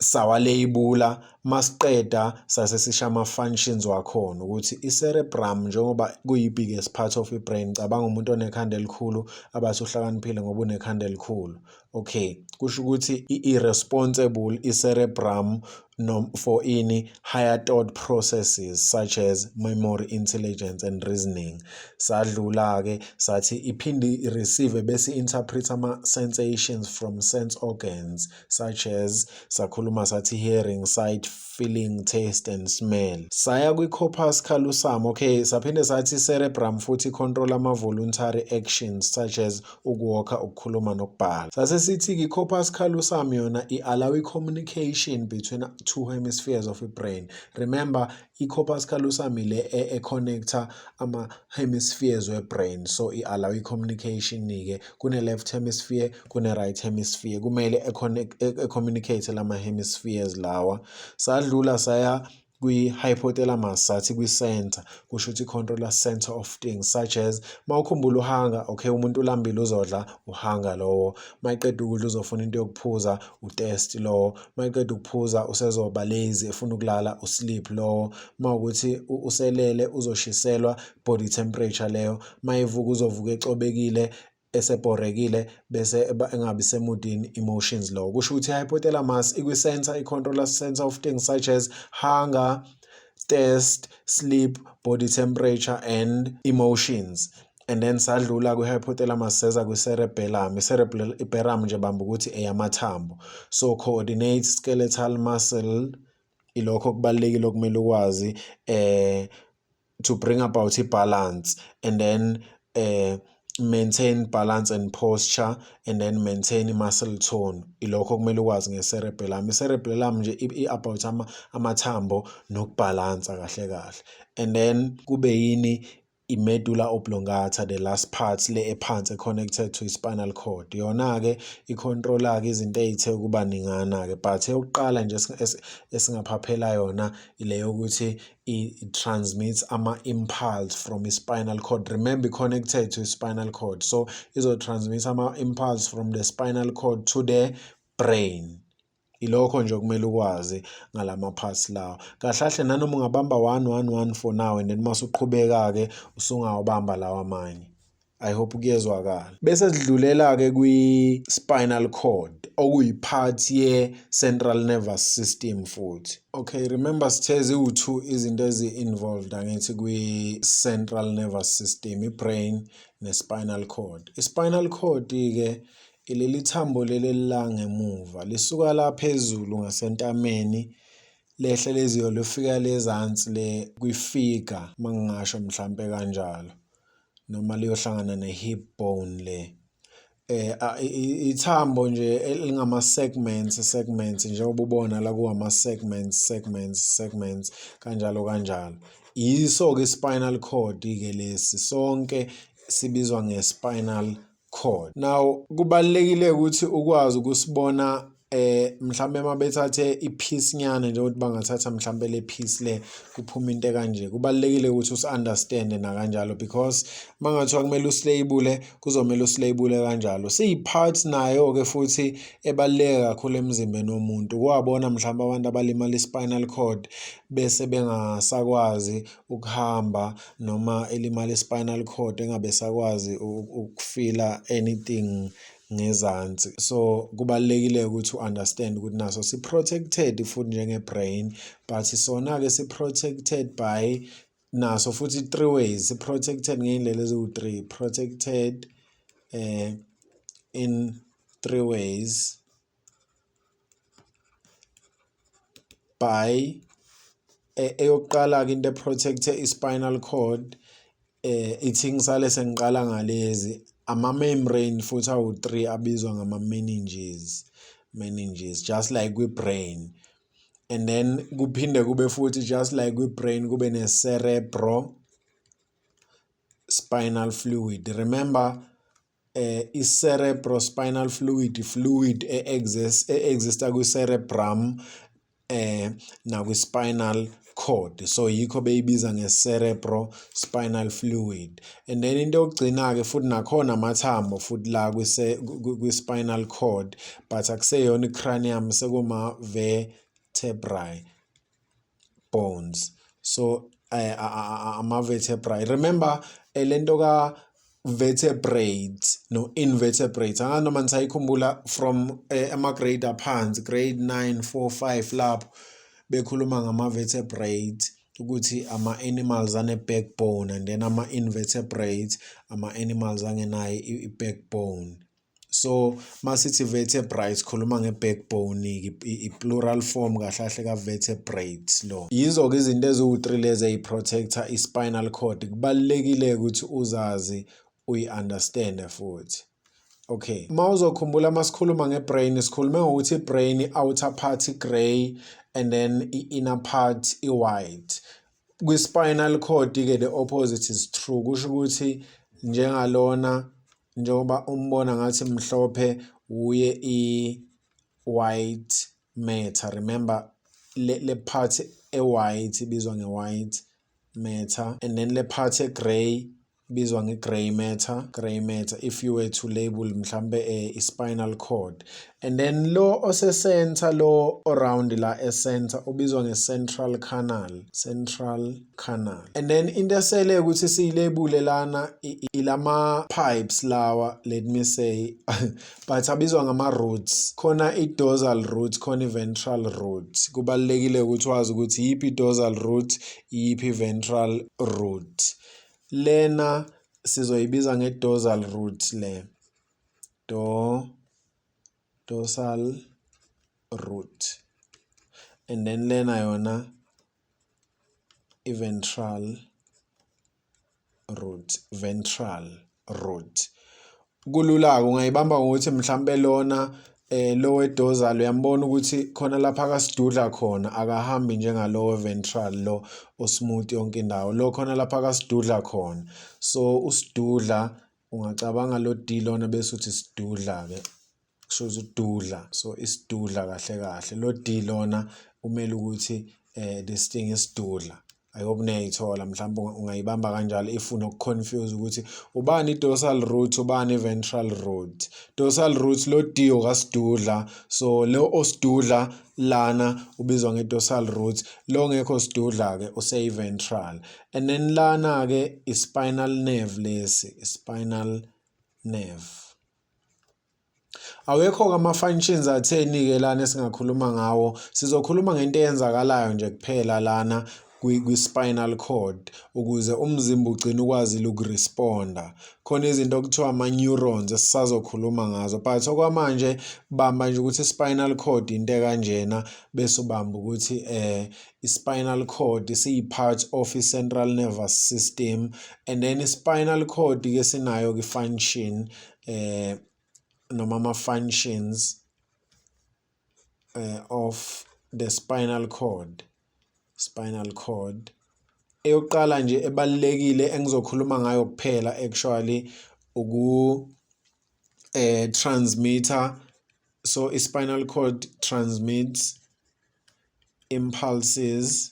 Sawaleyibula masiqeda sase sisha ama-functions wakhona ukuthi i-cerebrum njengoba kuyi-biggest part of i-brain, cabanga umuntu onekhanda elikhulu abathi uhlakaniphile ngoba unekhanda elikhulu. Okay, kusho ukuthi i-irresponsible i-cerebrum for ini? Higher thought processes such as memory, intelligence and reasoning. Sadlula-ke sathi iphinde i-receive bese interpret ama-sensations from sense organs such as sakhuluma sathi hearing, sight, feeling, taste and smell. Saya kwi-corpus callosum. Okay, saphinde sathi cerebrum futhi control ama-voluntary actions such as ukuwalka, ukukhuluma nokubhala. Sase sithi i-corpus callosum yona i-allow i-communication between two hemispheres of i-brain. Remember, i-corpus callosum ile e-connecta ama-hemispheres we-brain, so i-allow i-communication-ke kune-left hemisphere, kune-right hemisphere, kumele e-communicate lama-hemispheres lawa. Sadlula saya kwi-hypothalamus sathi kwi-center, kusho ukuthi controller center of things such as mawukhumbula uhanga, okay, umuntu ulambile uzodla uhanga lowo, mayiqeda ukudla uzofuna into yokuphuza utest lowo, mayiqeda ukuphuza usezoba lazy efuna ukulala usleep lowo, mawukuthi uselele uzoshiselwa body temperature leyo, mayivuka uzovuka ecobekile esebhorekile bese engabi semudini emotions law. Kusho ukuthi i-hypothalamus ikwi-center, i-controller center of things such as hunger, thirst, sleep, body temperature and emotions. And then sadlula kwi-hypothalamus seza kwi-cerebellum. I-cerebellum nje bamba ukuthi eyamathambo, so coordinate skeletal muscle. Ilokho kubalulekile okumele ukwazi to bring about i-balance and then maintain balance and posture and then maintain muscle tone. Ilokho kumele ukwazi nge-cerebellum. I-cerebellum nje i-about amathambo nokubhalansa kahle kahle. And then kube yini? I-medulla oblongata, the last part le ephansi connected to i-spinal cord. Yona-ke i-controller-ke izinto ey'the ukuba ningana-ke, but eyokuqala nje esingaphaphela yona ile yokuthi it-transmits ama-impulse from i-spinal cord. Remember, connected to i-spinal cord, so izo-transmit ama-impulse from the spinal cord to the brain. Ilokho nje okumele ukwazi ngalama parts lawo. Kahle nanoma ungabamba 1 for now and then mase uqhubeka-ke usungawabamba lawa amanye. I hope kuyezwakala. Bese sidlulela-ke kwi-spinal cord okuyi-part ye-central nervous system futhi. Okay, remember sithe ziwu-2 izinto ezi-involved angithi kwi-central nervous system, i-brain ne-spinal cord. I-spinal cord-ke ileli thambo leli la ngemuva lisuka la phezulu ngasentameni lehle leziyo lifika lezansi le kwi-figure mangingasho mhlambe kanjalo, noma liyohlangana ne-hip bone le. ithambo nje elingama segments njengoba ubona la kuwama segments kanjalo. Yiso ke spinal cord ke lesi sonke sibizwa nge-spinal cord. Now kubalekile ukuthi ukwazi ukusibona mhlambe mabethathe ipiece nyana nje ukuthi bangathatha mhlambe le piece le kuphuma into kanje. Kubalekile ukuthi usi-understand na kanjalo because mangathiwa kumele usilabule kuzomela usilabule kanjalo. Siyi-parts nayo ke futhi ebaluleke kakhulu emzimbeni womuntu. Kwabona mhlawumbe abantu abalimala i-spinal cord bese bengasakwazi ukuhamba noma elimala i-spinal cord engabe sakwazi ukufila anything ngezansi. So kubalekile ukuthi u-understand ukuthi naso si-protected futhi njenge-brain but sona ke si-protected by naso futhi 3 ways. Si-protected ngey'ndlela eziwu-3. Protected in 3 ways by eyokuqala-ke into e-protecte i-spinal cord ithi ngisale sengiqala ngalezi ama-membrane futhi awu-3 abizwa ngama-meninges just like kwi-brain. And then kuphinde kube futhi just like kwi-brain kube ne-cerebrospinal fluid. Remember i-cerebrospinal fluid e-exista kwi-cerebrum nakwi-spinal cord. So yikho beyibiza nge-cerebrospinal fluid. And then into yokugcina-ke futhi nakhona amathambo futhi la kwi-spinal cord but akuseyona i-cranium sekuma-vertebrae bones. So ama-vertebrae. Remember lento ka-vertebrate no-invertebrate angazi noma nisayikhumbula from ama-grade aphansi grade 9, 4, 5 lapho bekhuluma ngama-vertebrate ukuthi ama-animals ane-backbone and then ama-invertebrate ama-animals angenayo i-backbone. So masithi vertebrate sikhuluma nge-backbone i-plural form kahle ka-vertebrate lo. Yizo-ke izinto eziwu-3 lezi eyi-protector i-spinal cord. Kubalulekile ukuthi uzazi uyi-understand futhi. Okay, mawuzokhumbula masikhuluma nge-brain sikhulume ngokuthi i-brain i-outer part i-grey and then i-inner part i-white. Kwi-spinal cord-ke the opposite is true. Kusho ukuthi njengoba umbona ngathi mhlophe uye i-white matter. Remember le part e-white ibizwa nge-white matter and then le part e-grey ibizwa nge-grey matter if you were to label mhlambe i-spinal cord. And then lo ose-center lo around la e-center ubizwa nge-central canal. And then into esele ukuthi siyilabule lana ilama pipes lawa, let me say but abizwa ngama-roots. Khona i-dorsal root khona i-ventral root. Kubalulekile ukuthi wazi ukuthi yiphi i-dorsal root yiphi i-ventral root. Lena sizoyibiza nge-dorsal root le. Dorsal root. And then lena yona i-ventral root. Kulula-ke ungayibamba ngokuthi mhlambe lona lo we-dorsal uyambona ukuthi khona lapha akasidudla khona akahambi njengalowo ventral lo osmooth yonke indawo. Lo khona lapha akasidudla khona. So usidudla ungacabanga lo D lona bese uthi sidudla-ke. Kusho ukuthi ududla. So isidudla kahle. Lo D lona umele ukuthi this thing isidudla. I hope niyayithola mhlawumbe ungayibamba kanjalo if unokuconfuse ukuthi ubani i-dorsal root ubani i-ventral root. Dorsal root lo D okasidudla, so lo osidudla lana ubizwa nge-dorsal root, lo ngekho sidudla-ke useyi-ventral. And then lana-ke i-spinal nerve lesi, i-spinal nerve. Awekho-ke ama-functions atheni-ke lana esingakhuluma ngawo. Sizokhuluma ngento eyenzakalayo nje kuphela lana kwi-spinal cord ukuze umzimba ugcine ukwazi ukuresponda. Khona izinto okuthiwa ama-neurons esisazokhuluma ngazo but okwamanje bamba nje ukuthi i-spinal cord into kanjena bese ubamba ukuthi i-spinal cord isiyi-part of i-central nervous system and then i-spinal cord ke sinayo ke function noma ama-functions of the spinal cord. Eyokuqala nje ebalulekile engizokhuluma ngayo kuphela actually transmitter. So i-spinal cord transmits impulses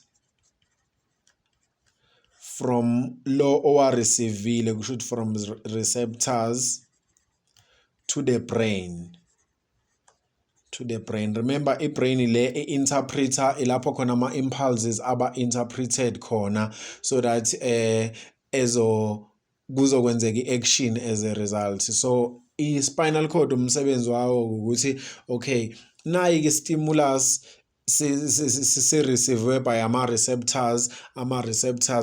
from lo owareceive kusho ukuthi from receptors to the brain. Remember i-brain le i-interpreter ilapho khona ama-impulses aba-interpreted khona so that kuzokwenzeka i-action as a result. So i-spinal cord umsebenzi wawo ukuthi okay nayi-ke stimulus si-receive by ama-receptors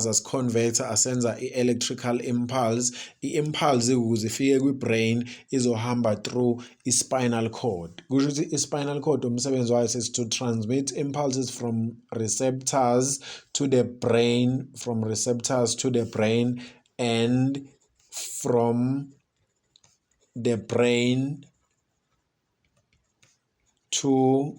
as-converter asenza i-electrical impulse. I-impulse ukuze ifike kwi-brain izohamba through i-spinal cord. Kusho ukuthi i-spinal cord umsebenzi wayo is to transmit impulses from receptors to the brain, and from the brain to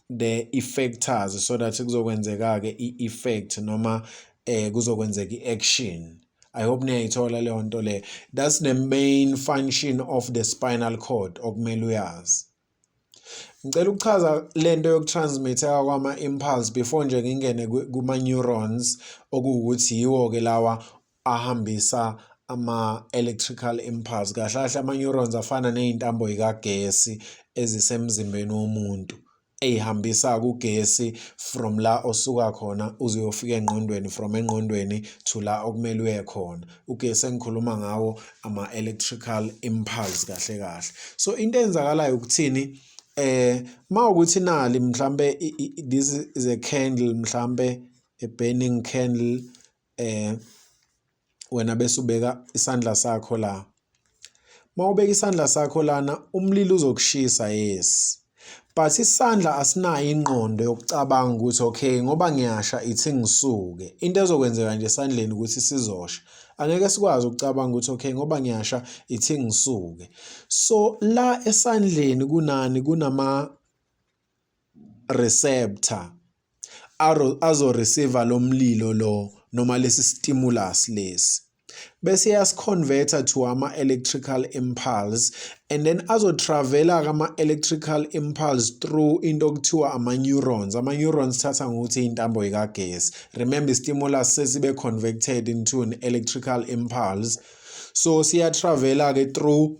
the effectors so that kuzokwenzeka-ke i-effect noma kuzokwenzeka i-action. I hope niyayithola leyo nto le. That's the main function of the spinal cord okumele uyazi. Ngicela ukuchaza lento yokutransmitha kwama-impulse before nje ngingene kuma-neurons okuwukuthi yiwo-ke lawa ahambisa ama-electrical impulse. Kahle kahle ama-neurons afana ney'ntambo zikagesi ezisemzimbeni womuntu ey'hambisa kugesi from la osuka khona uze uyofika engqondweni, from engqondweni to la okumele uye khona. Ugesi engikhuluma ngawo ama-electrical impulse kahle kahle. So into eyenzakalayo ukuthini mawukuthi nali mhlambe this is a candle, mhlambe a burning candle, wena bese ubeka isandla sakho la. Mawubeka isandla sakho lana umlilo uzokushisa, yes, but isandla asinayo ingqondo yokucabanga ukuthi okay ngoba ngiyasha ithi ngisuke. Into ezokwenzeka nje esandleni ukuthi sizosha. Angeke sikwazi ukucabanga ukuthi okay ngoba ngiyasha ithi ngisuke. So la esandleni kunani, kunama receptor azo-receive lo mlilo lo noma lesi stimulus lesi. Bese yas-converter to ama-electrical impulse and then azo-travela ama-electrical impulse through into okuthiwa ama-neurons. Ama-neurons thatha ngokuthi iy'ntambo zikagesi. Remember i-stimulus sesibe converted into an electrical impulse. So siya-travela-ke through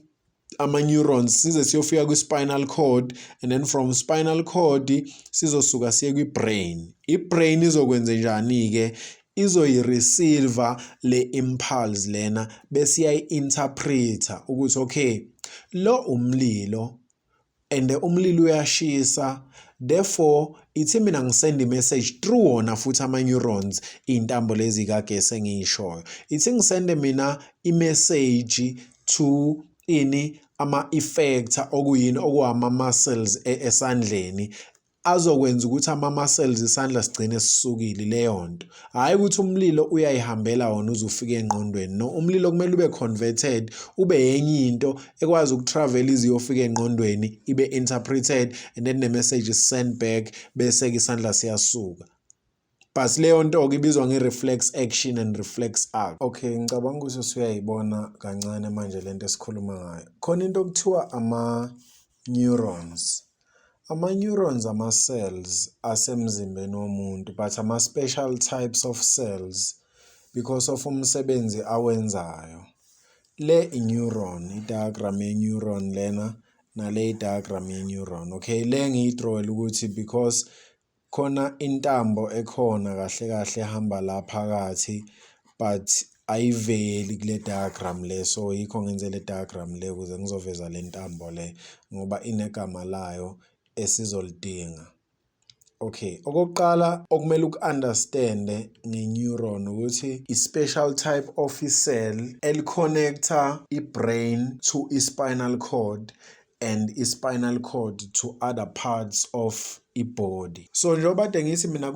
ama-neurons size siyofika kwi-spinal cord and then from spinal cord sizosuka siye kwi-brain. I-brain izokwenza njani-ke? Izoyi-receive le impulse lena bese iyayi-interpreta ukuthi okay lo umlilo and umlilo uyashisa, therefore ithi mina ngisenda i-message through wona futhi ama-neurons, iy'ntambo lezi kagesi engiyishoyo. Ithi ngisende mina i-message to ama-effector okuyini okuwama-muscles esandleni azokwenza ukuthi ama-muscles isandla sigcine sisukile leyo nto. Hhayi ukuthi umlilo uyayihambela wona uze ufike engqondweni. No, umlilo kumele ube converted ube enye into ekwazi ukutravel ize iyofika engqondweni ibe interpreted and then the message is sent back bese-ke isandla siyasuka. But leyo nto-ke ibizwa nge-reflex action and reflex act. Okay, ngicabanga ukuthi usuyayibona kancane manje lento esikhuluma ngayo. Khona into okuthiwa ama-neurons. Ama-neurons ama-cells asemzimbeni womuntu but ama-special types of cells because of umsebenzi awenzayo. Le i-neuron, i-diagram ye-neuron lena nale i-diagram ye-neuron. Okay, le ngiyidrawela ukuthi because khona intambo ekhona kahle kahle ehamba la phakathi but ayiveli kule diagram le, so yikho ngenze le diagram le ukuze ngizoveza le ntambo le ngoba inegama layo esizolidinga. Okay, okokuqala okumele uku-understande nge-neuron ukuthi i-special type of i-cell el-connecta i-brain to i-spinal cord and i-spinal cord to other parts of i-body. So njengoba ngithi mina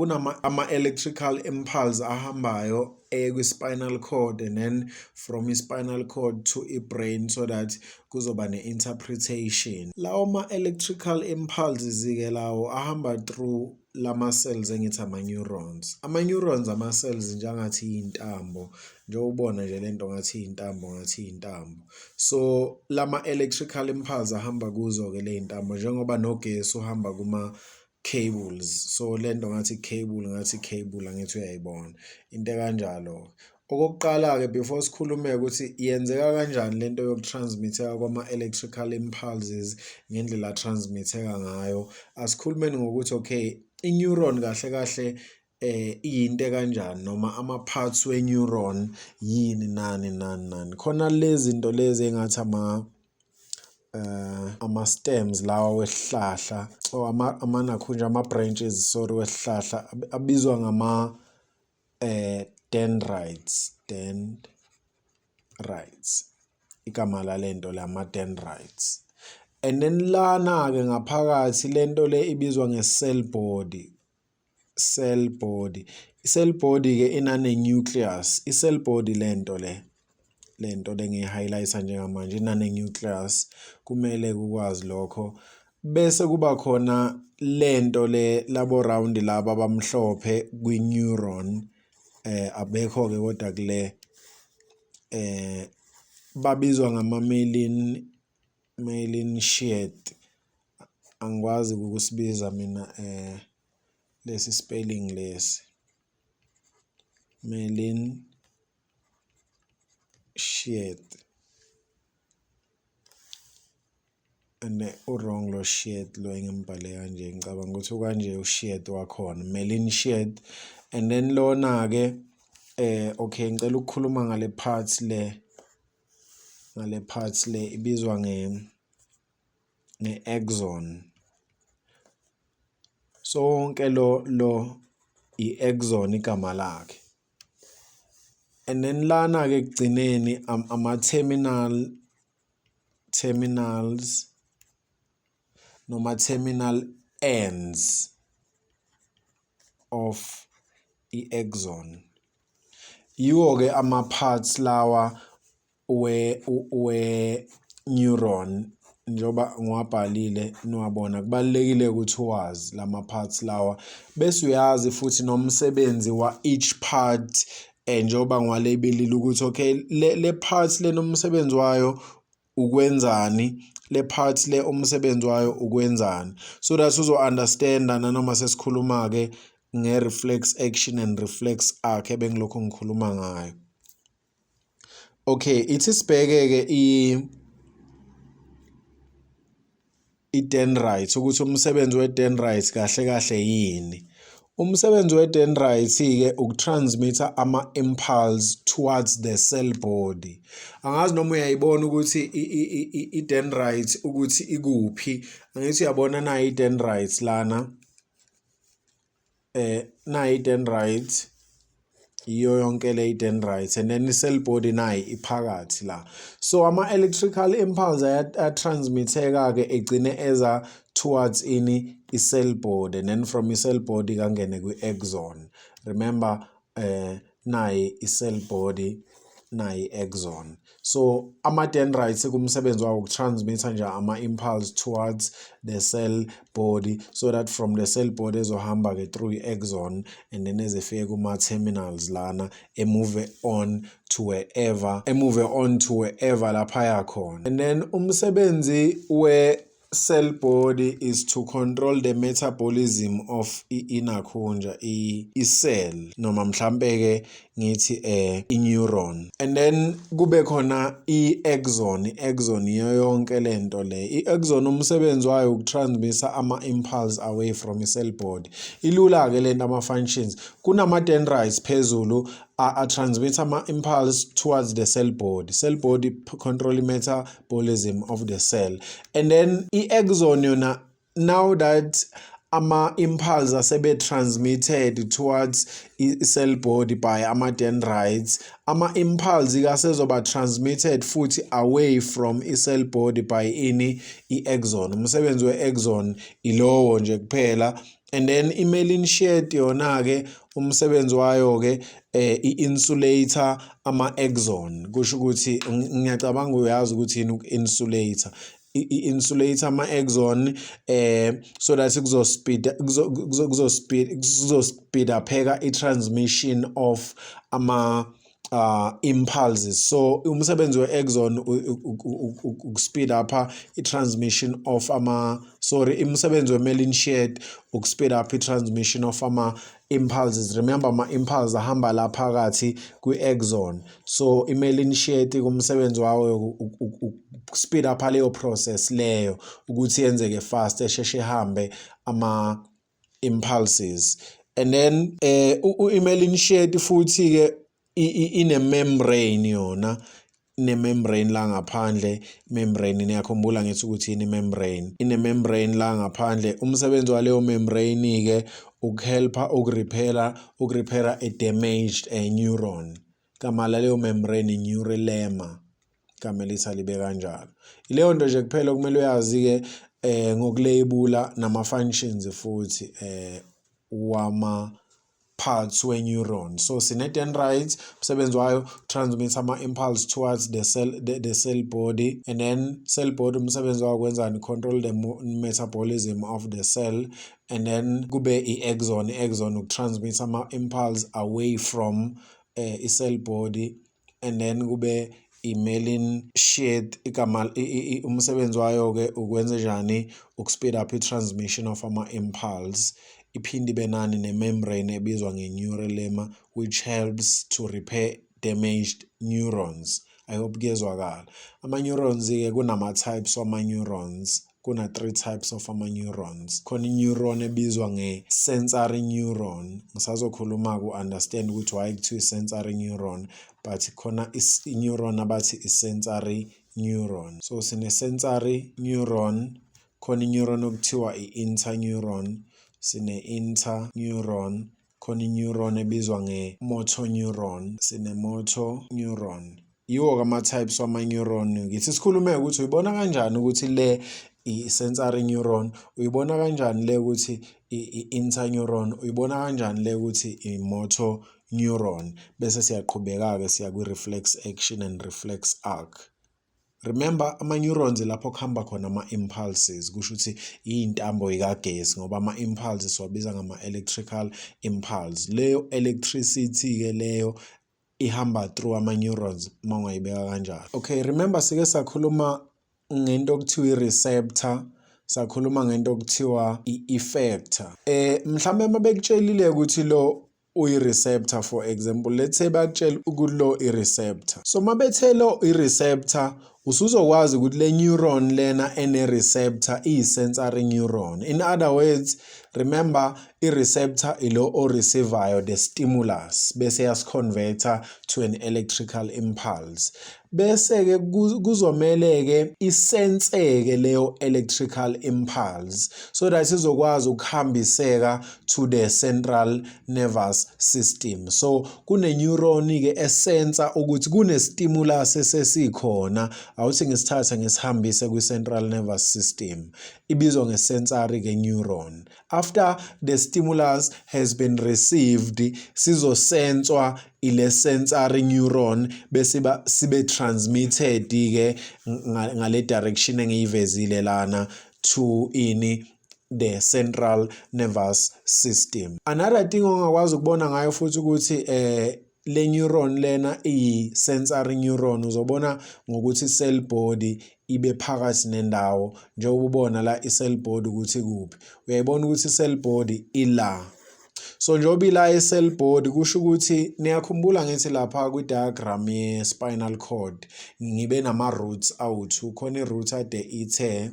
ama-electrical impulse ahambayo kwi-spinal cord and then from i-spinal cord to i-brain so that kuzoba ne-interpretation. Lawo ma-electrical impulses-ke lawo ahamba through lama-cells engithi ama-neurons. Ama-neurons ama-cells njengathi iy'ntambo, njengobona nje lento ngathi iy'ntambo. So lama-electrical impulse ahamba kuzo-ke ley'ntambo njengoba nogesi uhamba kuma-cables. So lento ngathi cable angithi uyayibona into kanjalo. Okokuqala-ke before sikhulume ukuthi yenzeka kanjani lento yokutransmitheka kwama-electrical impulses ngendlela transmitheka ngayo, asikhulumeni ngokuthi okay i-neuron kahle kahle iyinto kanjani noma ama-parts we-neuron yini nani. Khona lezi zinto lezi engathi ama-stems lawa wesihlahla or ama-branches wesihlahla abizwa ngama dendrites, igama lalento lama-dendrites. And then lana-ke ngaphakathi lento le ibizwa nge-cell body. I-cell body-ke inane-nucleus. I-cell body lento ngiyi-highlighta njengamanje inane-nucleus, kumele kukwazi lokho. Bese kuba khona lento labo round laba abamhlophe kwi-neuron, abekho-ke kodwa kule babizwa ngama-myelin sheath. Angikwazi ukusibiza mina lesi spelling lesi myelin sheath and wrong lo sheath lo engibhale kanje, ngicabanga ukuthi ukanje usheath wakhona myelin sheath. And then lona-ke okay ngicela ukukhuluma ngale part le ibizwa nge-axon. Sonke lo i-axon igama lakhe. And then lana-ke kugcineni ama-terminals noma terminal ends of i-axon. Yiwo-ke ama-parts lawa we-neuron njengoba ngiwabhalile niwabona. Kubalulekile ukuthi uwazi lama-parts lawa bese uyazi futhi nomsebenzi wa each part njengoba ngiwalabelile ukuthi okay le part le nomsebenzi wayo ukwenzani, le part le umsebenzi wayo ukwenzani, so that uzo-understanda nanoma sesikhuluma-ke nge-reflex action and reflex arc ebengilokhu ngikhuluma ngayo. Okay, ithi sibheke-ke i-dendrites ukuthi umsebenzi we-dendrites kahle kahle yini. Umsebenzi we-dendrites-ke ukutransmitha ama-impulse towards the cell body. Angazi noma uyayibona ukuthi i-dendrites ukuthi ikuphi. Angithi uyabona na i-dendrites lana. Na i-dendrites iyo yonke le dendrites and then i-cell body nayo iphakathi la. So ama-electrical impulse ayatransmitheka-ke egcine eza towards i-cell body and then from i-cell body kangene kwi-axon. Remember nayi i-cell body nayi i-axon. So ama-dendrites kumsebenzi wawo ukutransmitha nje ama-impulse towards the cell body so that from the cell body ezohamba-ke through i-axon and then ezefike kuma-terminals lana emove on to wherever lapha yakhona. And then umsebenzi we-cell body is to control the metabolism of inakhunja i-cell noma mhlambe-ke ngithi i-neuron. And then kube khona i-axon. I-axon iyo yonke lento le. I-axon umsebenzi wayo ukutransmisa ama-impulse away from i-cell body. Ilula-ke lento ama-functions. Kunama-dendrites phezulu a-transmit ama-impulse towards the cell body. Cell body control metabolism of the cell. And then i-axon yona now that ama-impulse asebe transmitted towards i-cell body by ama-dendrites. Ama-impulse asezoba transmitted futhi away from i-cell body by i-axon. Umsebenzi we-axon ilowo nje kuphela. And then i-myelin sheath yona-ke umsebenzi wayo-ke i-insulator ama-axon. Kusho ukuthi ngiyacabanga uyazi ukuthi yini uku-insulator. I-insulator ama-axon so that kuzospida pheka i-transmission of impulses. So umsebenzi we-axon ukuspeed up i-transmission of umsebenzi we-myelin sheath ukuspeed up i-transmission of impulses. Remember ama-impulses ahamba la phakathi kwi-axon. So i-myelin sheath kumsebenzi wawo ukuspeed up leyo process leyo ukuthi yenzeke fast esheshe hambe ama-impulses. And then i-myelin sheath futhi ke ine-membrane yona, ine-membrane la ngaphandle. Membrane niyakhumbula ngithi ukuthi yini membrane. Ine-membrane la ngaphandle. Umsebenzi waleyo membrane ke ukuhelpa ukurepair a damaged neuron. Igama laleyo membrane neurulema. Igama libe kanjalo. Ileyo nto nje kuphela kumele uyazi ke ngokulabela nama functions futhi wama parts we-neuron. So sine-dendrites, umsebenzi wayo transmit ama-impulse towards the cell body, and then cell body umsebenzi wayo kwenzani, control the metabolism of the cell. And then kube i-axon, i-axon ukutransmit ama-impulse away from i-cell body. And then kube i-myelin sheath, umsebenzi wayo ke ukwenza njani, ukuspeed up i-transmission of ama-impulse. Iphinde ibe nani ne-membrane ebizwa nge-neurulema, which helps to repair damaged neurons. I hope kuyezwakala. Ama-neurons ke kunama-types wama-neurons. Kuna 3 types of ama-neurons. Khona i-neuron ebizwa nge-sensory neuron. Ngisazokhuluma ku-understand ukuthi why kuthiwa i-sensory neuron, but khona i-neuron abathi i-sensory neuron. So sine-sensory neuron, khona i-neuron okuthiwa i-interneuron, sine-interneuron, khona i-neuron ebizwa nge-motor neuron, sine-motor neuron. Yiwo ama-types wama-neuron. Ngithi sikhulume ukuthi uyibona kanjani ukuthi le i-sensory neuron, uyibona kanjani le ukuthi i-interneuron, uyibona kanjani le ukuthi i-motor neuron. Bese siyaqhubeka-ke siya kwi-reflex action and reflex arc. Remember ama-neurons lapho kuhamba khona ama-impulses, kusho ukuthi iy'ntambo ikagesi ngoba ama-impulses siwabiza ngama-electrical impulse. Leyo electricity ke leyo ihamba through ama-neurons uma ungayibeka kanjalo. Okay, remember sike sakhuluma ngento okuthiwa i-receptor, sakhuluma ngento okuthiwa i-effector. Mhlambe uma bekutshelile ukuthi lo uyi-receptor, for example, let's say bakutshela ukuthi lo i-receptor. So uma bethe lo i-receptor, usuzokwazi ukuthi le neuron lena ene-receptor iyi-sensory neuron. In other words, remember i-receptor ilo o-receivayo the stimulus bese yasiconverter to an electrical impulse. Bese-ke kuzomele-ke isenseke leyo electrical impulse so that izokwazi ukuhambiseka to the central nervous system. So kune-neuron-ke esensa ukuthi kune-stimulus esesikhona, awuthi ngisithatha ngisihambise kwi-central nervous system, ibizwa nge-sensory-ke neuron. After the stimulus has been received, sizosenswa ile sensory neuron bese sibe transmitted ke ngale direction engiyivezile lana to the central nervous system. Another thing ongakwazi ukubona ngayo futhi ukuthi le neuron lena iyi-sensory neuron, uzobona ngokuthi i-cell body ibe phakathi nendawo. Njengoba ubona la i-cell body ukuthi kuphi, uyayibona ukuthi i-cell body ila. So njengoba ila i-cell body kusho ukuthi niyakhumbula ngithi lapha kwi-diagram ye-spinal cord ngibe nama-roots awu-2. Khona i-root ade ithe,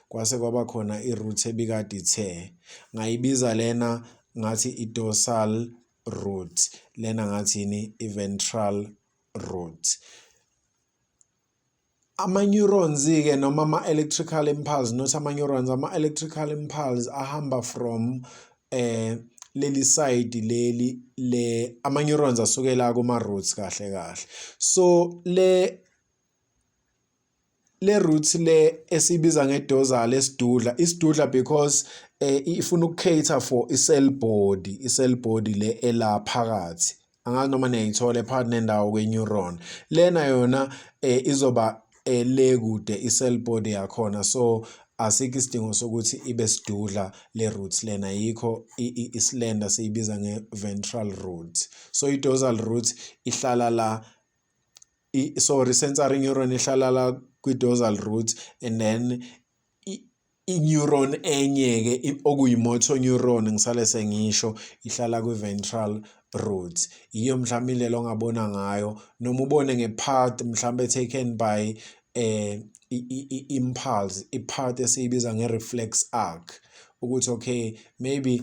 kwase kwaba khona i-root ebikade ithe. Ngayibiza lena ngathi i-dorsal root, lena ngathi i-ventral root. Ama-neurons ke noma ama-electrical impulse not ama-neurons, ama-electrical impulse ahamba from leli side leli ama-neurons asukela kuma-roots kahle kahle. So le roots le esibiza ngedorsal esidudla isidudla because ifuna ukucater for i-cell body le elaphakathi angazi noma niyayithola phakathi nendawo kwe-neuron lena yona izoba le kude i-cell body yakhona, so asikho isidingo sokuthi ibe sidudla le roots lena, yikho islender siyibiza nge-ventral root. So i-dorsal root ihlala la sensory neuron ihlala la kwi-dorsal root, and then i-neuron enye ke okuyi-motor neuron ngisale sengisho ihlala kwi-ventral root. Iyo mhlawumbe indlela ongabona ngayo noma ubone nge-part mhlawumbe taken by impulse, i-part esiyibiza nge-reflex arc ukuthi okay maybe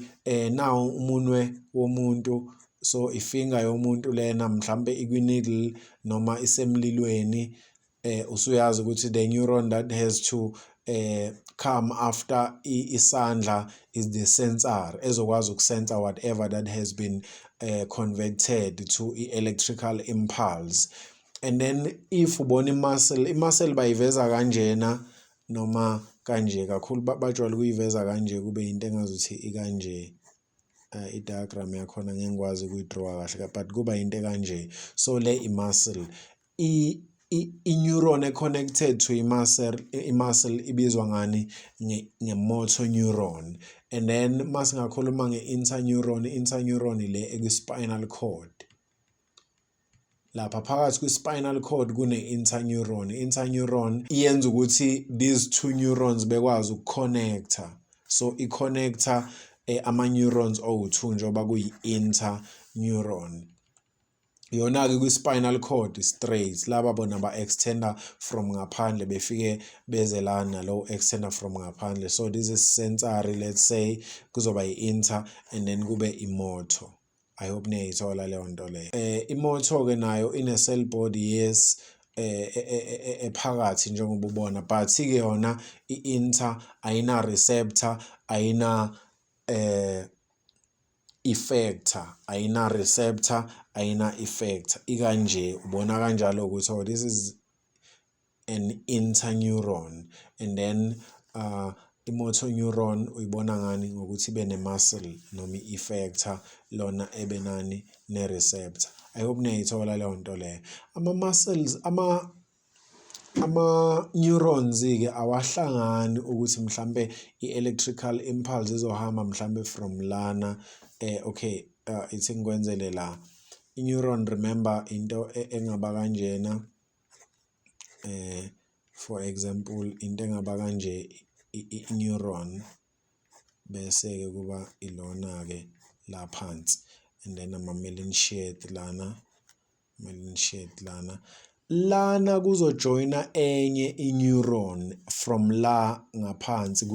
now umunwe womuntu, so ifinger yomuntu lena mhlawumbe ikwi-needle noma isemlilweni, usuyazi ukuthi the neuron that has to come after isandla is the sensor ezokwazi ukusensa whatever that has been converted to electrical impulse. And then if ubona i-muscle bayiveza kanjena noma kanje kakhulu bajwayele ukuyiveza kanje kube into engazuthi ikanje, i-diagram yakhona ngeke ngikwazi ukuyidraw kahle but kuba into kanje. So le i-muscle i-neuron e-connected to i-muscle ibizwa ngani nge-motor neuron. And then masingakhuluma nge-interneuron, i-interneuron le ekwi-spinal cord. Lapha phakathi kwi-spinal cord kune-interneuron. I-interneuron iyenza ukuthi these two neurons bekwazi ukukconnecta, so i-connecta ama-neurons owu-2 njengoba kuyi-interneuron. Yona-ke kwi-spinal cord straight laba bona ba-extender from ngaphandle befike beze la nalowo extender from ngaphandle. So this is sensory, let's say kuzoba i-inter and then kube i-motor. I hope niyayithola leyo nto leyo. I-motor-ke nayo ine-cell body yes ephakathi njengoba ubona, but-ke yona i-inter ayina receptor, ayina effector, ayina receptor, ayina effector, ikanje ubona kanjalo ukuthi oh this is an interneuron. And then i-motor neuron uyibona ngani ngokuthi ibe ne-muscle noma i-effector lona ebe nani ne-receptor. I hope niyayithola leyo nto leyo. Ama-muscles ama-neurons-ke awahlangani ukuthi mhlambe i-electrical impulse izohamba mhlambe from lana okay ithi ngikwenzele la i-neuron, remember into engaba kanjena, for example into engaba kanje i-neuron bese-ke kuba ilona-ke la phansi, and then ama-myelin sheath lana kuzojoyina enye i-neuron from la ngaphansi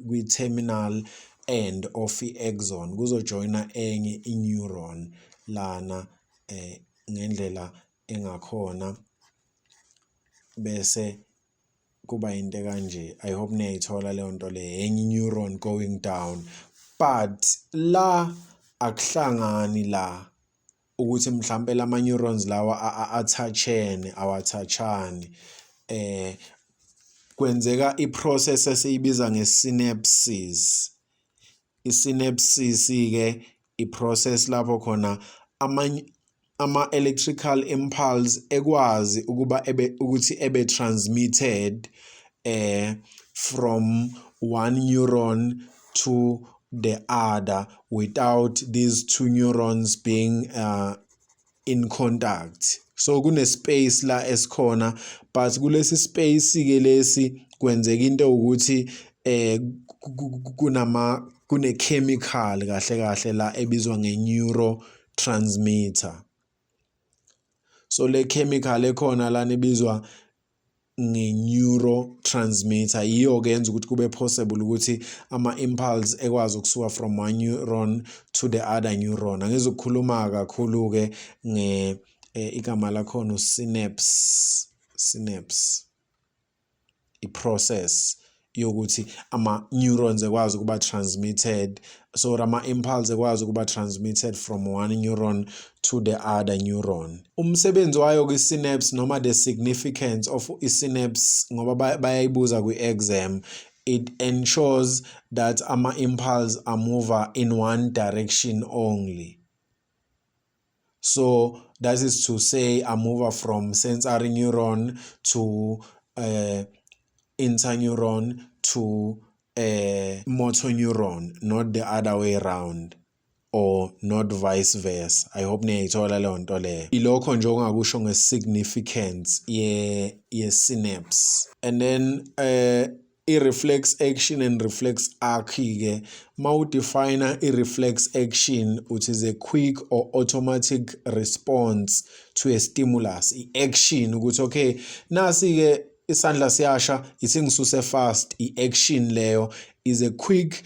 kwi-terminal end of i-axon kuzojoyina enye i-neuron lana ngendlela engakhona bese kuba into kanje. I hope niyayithola leyo nto le enye neuron going down, but la akuhlangani la ukuthi mhlambe lama neurons lawa awathatchani, kwenzeka i-process esiyibiza nge-synapses. I-synapses-ke i-process lapho khona ama-electrical impulse ekwazi ukuthi ebe transmitted from one neuron to the other without these two neurons being in contact. So kune space la esikhona, but kulesi space ke lesi kwenzeka into ukuthi kune chemical kahle kahle la ebizwa nge-neurotransmitter. So le chemical ekhona lana ebizwa nge-neurotransmitter yiyo ke yenza ukuthi kube possible ukuthi ama-impulse ekwazi ukusuka from one neuron to the other neuron. Angizukukhuluma kakhulu ke igama lakhona synapse. i-process yokuthi ama-neurons ekwazi ukuba transmitted, so ama-impulse ekwazi ukuba transmitted from one neuron to the other neuron. Umsebenzi wayo kwi-synapse noma the significance of i-synapse ngoba bayayibuza kwi-exam, it ensures that ama-impulse are mover in one direction only. So that is to say a mover from sensory neuron to interneuron to motor neuron, not the other way around, or not vice versa. I hope niyayithola leyo nto leyo. Ilokho nje ongakusho nge-significance ye-synapse. And then i-reflex action and reflex arc-ke, define i-reflex action, which is a quick or automatic response to a stimulus. I-action ukuthi okay, nasi-ke isandla siyasha, ithi ngisuse fast, i-action leyo is a quick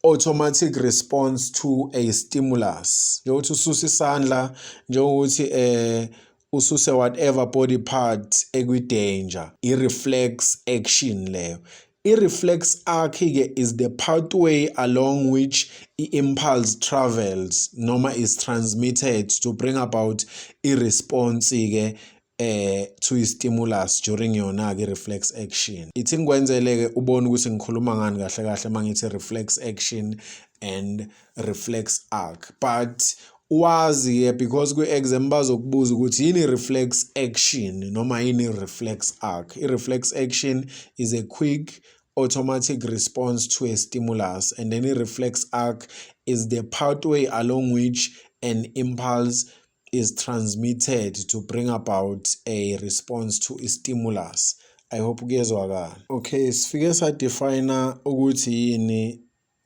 automatic response to a stimulus. Njengokuthi ususe isandla, njengokuthi ususe whatever body part ekwi-danger, i-reflex action leyo. I-reflex arc-ke is the pathway along which i-impulse travels noma is transmitted to bring about i-response-ke to i-stimulus during yona-ke reflex action. Ithi ngikwenzele-ke ubone ukuthi ngikhuluma ngani kahle kahle mangithi reflex action and reflex arc. But wazi-ke because kwi-exam bazokubuza ukuthi yini reflex action noma yini reflex arc. I-reflex action is a quick automatic response to a stimulus, and then i-reflex arc is the pathway along which an impulse is transmitted to bring about a response to a stimulus. I hope kuyezwakala. Okay, sifike sadefine ukuthi yini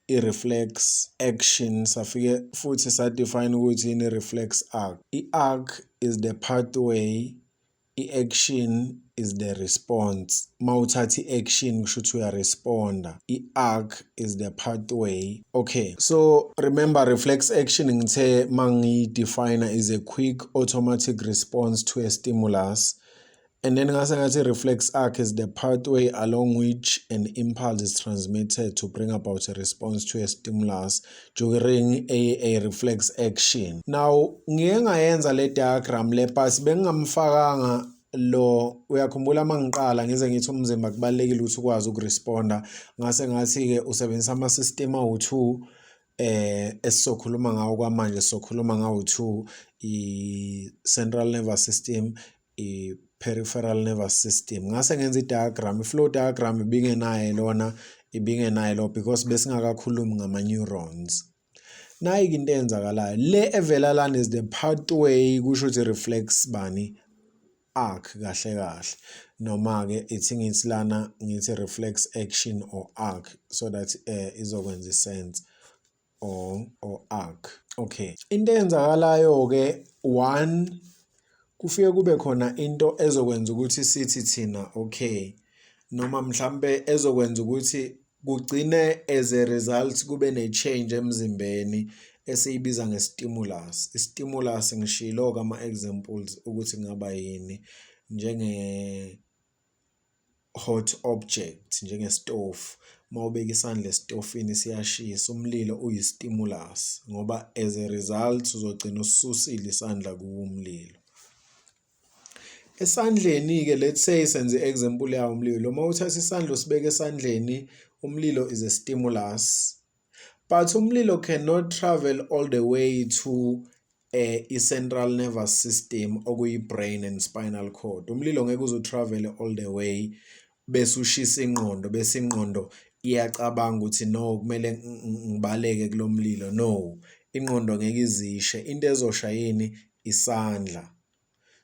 i-reflex action, safike futhi sadefine ukuthi yini reflex arc. I-arc is the pathway, i-action is the response. Mawuthatha i-action kusho ukuthi uyaresponda. I-arc is the pathway. Okay, so remember reflex action ngithe mangiyidefine is a quick automatic response to a stimulus. And then ngase ngathi reflex arc is the pathway along which an impulse is transmitted to bring about a response to a stimulus during a reflex action. Now ngike ngayenza le diagram le but bengingamfakanga lo, uyakhumbula mangiqala ngize ngithi umzimba kubalekile ukuthi ukwazi ukuresponda, ngase ngathi ke usebenzisa ama system awu2 esizokhuluma ngawo kwamanje, sizokhuluma ngawo2, i-central nervous system, i-peripheral nervous system. Ngase ngenza i-diagram, i-flow diagram ibingenayo lona, ibingenayo lo because besingakakhulumi ngama-neurons. Nayi into eyenzakalayo le evela lana is the pathway, kusho ukuthi reflex bani arc kahle kahle, noma ke ithi ngithi lana ngithi reflex action or arc so that izokwenza sense, or arc. Okay, into eyenzakalayo ke 1, kufike kube khona into ezokwenza ukuthi sithi thina okay, noma mhlambe ezokwenza ukuthi kugcine as a result kube ne-change emzimbeni esiyibiza nge-stimulus. I-stimulus ngishilo kama-examples ukuthi ngaba yini, njenge-hot object, njenge-stove. Mawubeka isandla estofini siyashisa, umlilo uyi-stimulus ngoba as a result uzogcina ususile isandla kuwumlilo. Esandleni-ke let's say senze example yawo umlilo, mawuthatha isandla usibeke esandleni, umlilo is a stimulus, but umlilo cannot travel all the way to i-central nervous system okuyi-brain and spinal cord. Umlilo ngeke uzotravel all the way bese ushisa ingqondo, bese ingqondo iyacabanga ukuthi no kumele ngibaleke kulo mlilo. No, ingqondo ngeke izishe, into ezosha yini? Isandla.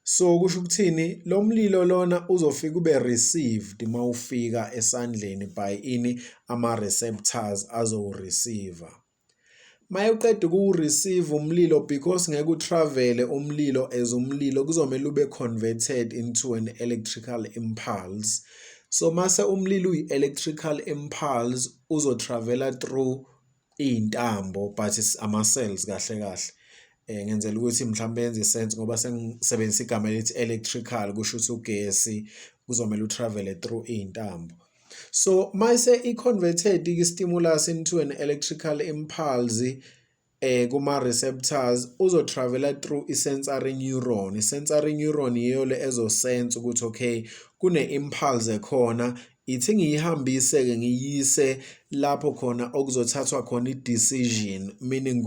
So kusho ukuthini lo mlilo lona uzofika ube received mawufika esandleni by ini ama-receptors azowu-receiver. Mayuqeda ukuwu-receive umlilo, because ngeke utravele umlilo as umlilo, kuzomela ube converted into an electrical impulse. So mase umlilo uyi-electrical impulse uzotravela through iy'ntambo, but ama-cells kahle kahle. Ngenzela ukuthi mhlawumbe yenze sense ngoba sengisebenzisa igama elithi electrical, kusho ukuthi ugesi kuzomela utravele through iy'ntambo. So mayise i-converted i-stimulus into an electrical impulse kuma-receptors uzotravela through i-sensory neuron. I-sensory neuron yiyo le ezosense ukuthi okay kune-impulse ekhona, ithi ngiyihambise-ke ngiyise lapho khona okuzothathwa khona i-decision, meaning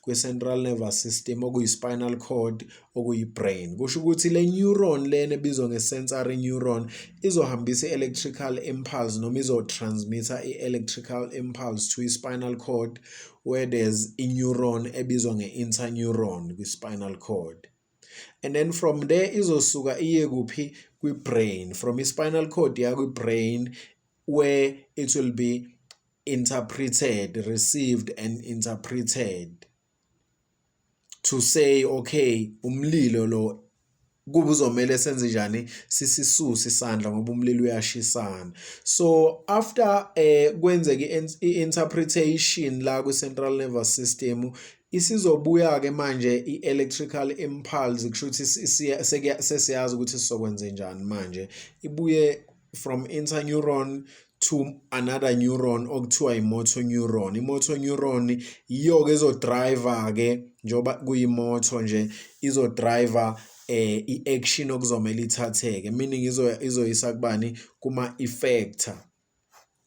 kwi-central nervous system okuyi-spinal cord okuyi-brain. Kusho ukuthi le neuron lena ebizwa nge-sensory neuron izohambisa i-electrical impulse noma izotransmitter i-electrical impulse to i-spinal cord, where there's i-neuron ebizwa nge-interneuron kwi-spinal cord. And then from there izosuka iye kuphi kwi-brain, from i-spinal cord ya kwi-brain, where it will be interpreted, received and interpreted to say okay umlilo lo kubuzomela senze njani sisisuse isandla ngoba umlilo uyashisana. So after kwenzeke i-interpretation la kwi-central nervous system, isizobuya ke manje i-electrical impulse, kusho ukuthi sesiyazi ukuthi sizokwenze njani manje. Ibuye from interneuron to another neuron okuthiwa i-motor neuron. I-motor neuron yiyo-ke ezodriver ke njengoba kuyimoto nje izodriver i-action okuzomela ithatheke, meaning izoyisa kubani kuma-effector.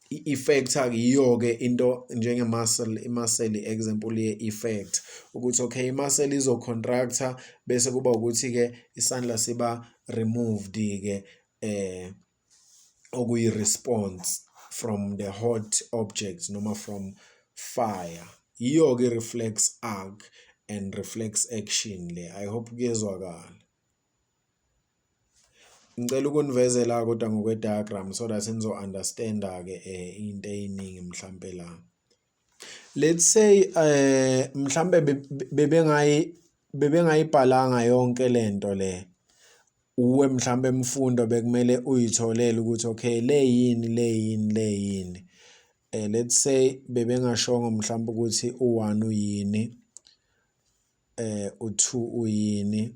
I-effector yiyo-ke into njenge-muscle, i-muscle example ye-effect ukuthi okay i-muscle izocontractor bese kuba ukuthi-ke isandla siba removed-ke okuyi-response from the hot objects noma from fire. Yiyo-ke reflex arc and reflex action le. I hope kuyezwakala. Ngicela ukunivezela kodwa ngokwe-diagram so that nizo-understand-ke into eyiningi mhlampe la. Let's say mhlampe bebengayibhalanga yonke lento le. Uwe mhlambe emfundo bekumele uyitholele ukuthi okay le yini. Let's say bebengashongo mhlambe ukuthi u1 uyini, u2 uyini,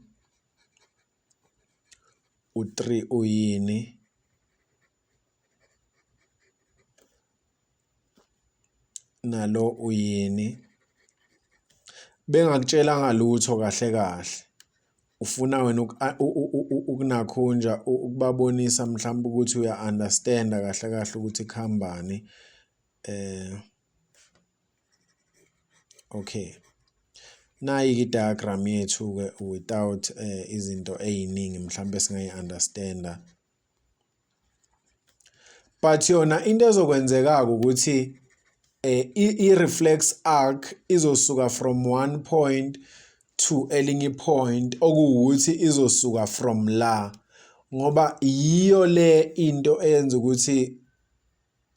u3 uyini, nalo uyini. Bengakutshelanga lutho kahle. Ufuna wena ukunakhunja ukubabonisa mhlawumbe ukuthi uya understand kahle ukuthi kuhambani. Okay. Nayi i-diagram yethu ke without izinto eziningi mhlawumbe singayi-understanda. But yona into ezokwenzeka ukuthi i-reflex arc izosuka from one point to elinye point okuwukuthi izosuka from la, ngoba yiyo le into eyenza ukuthi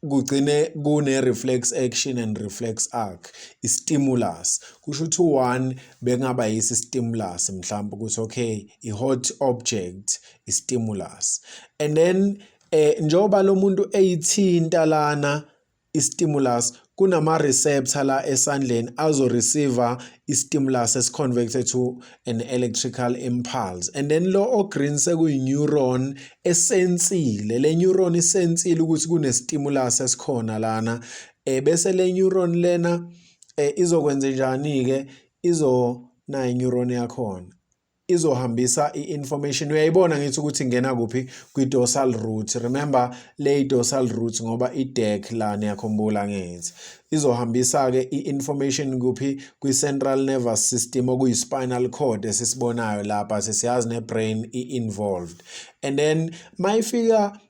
kugcine kune-reflex action and reflex arc, i-stimulus. Kusho ukuthi u1 bekungaba yisi-stimulus mhlawumbe ukuthi okay i-hot object i-stimulus, and then njengoba lo muntu eyithinta lana i-stimulus kunama-receptor la esandleni azo-receiver i-stimulus esi-converted to an electrical impulse, and then lo o-green sekuyi-neuron esensile. Le neuron isensile ukuthi kune-stimulus esikhona lana, bese le neuron lena izokwenza njani-ke, nayi i-neuron yakhona izohambisa i-information. Uyayibona ngithi ukuthi ingena kuphi kwi-dorsal root. Remember le dorsal root ngoba i-deck la niyakhumbula ngithi izohambisa-ke i-information kuphi kwi-central nervous system okuyi-spinal cord esisibonayo lapha, sesiyazi ne-brain i-involved, and then mayifika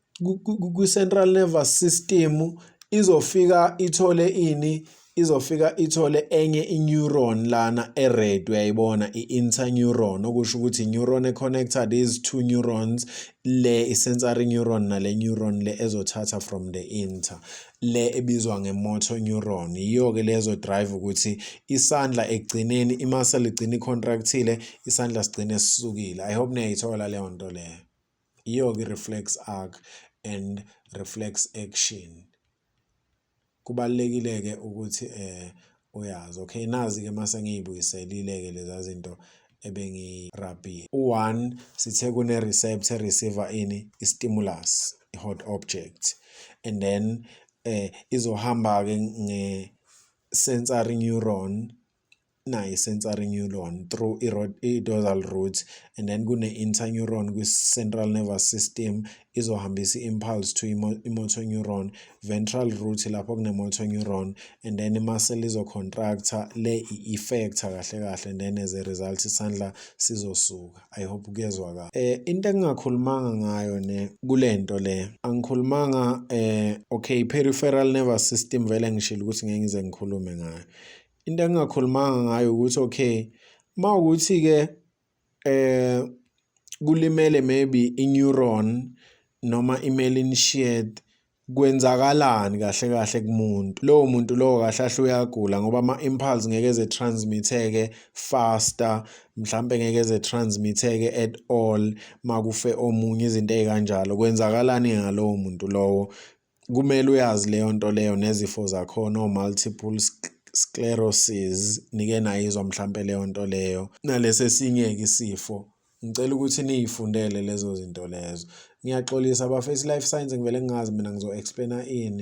kwi-central nervous system izofika ithole enye i-neuron lana e-red. Uyayibona i-interneuron, okusho ukuthi neuron e-connected these two neurons, le i-sensory neuron nale neuron le ezothatha from the inter, le ebizwa nge-motor neuron. Yiyo-ke lezo drive ukuthi isandla ekugcineni i-muscle igcine i-contractile, isandla sigcine sisukile. I hope niyayithola leyo nto leyo. Yiyo-ke reflex arc and reflex action. Kubalekile-ke ukuthi uyazi. Okay, nazi-ke mase ngiyibuyiselile-ke leza zinto ebengirabhile. U1 sithe kune receptor receiver ini stimulus hot object, and then izohamba ke nge-sensory neuron sensory neuron through i-dorsal root, and then kune-interneuron kwi-central nervous system izohambisa i-impulse to i-motor neuron, ventral root lapho kune-motor neuron, and then i-muscle izocontracta le i-effector kahle kahle, and then as a result isandla sizosuka. I hope kuyezwakala. Into engingakhulumanga ngayo kulento le angikhulumanga okay, peripheral nervous system vele ngishilo ukuthi ngeke ngize ngikhulume ngayo. Into engingakhulumanga ngayo ukuthi okay, mawukuthi ke kulimele maybe i-neuron noma i-meningeal kwenzakalani kahle kahle kumuntu, lowo muntu lowo kahle kahle uyagula ngoba ama-impulse ngeke eze transmitheke faster, mhlambe ngeke eze transmitheke at all makufe omunye, izinto ezikanjalo. Kwenzakalani ngalowo muntu lowo? Kumele uyazi leyo nto leyo nezifo zakhona o-multiple sclerosis, nike nayizwa mhlambe leyo nto leyo, nalesi esinye-ke isifo. Ngicela ukuthi niyifundele lezo zinto lezo. Ngiyaxolisa abafethu life science ngivele ngingazi mina ngizo-explaina ini.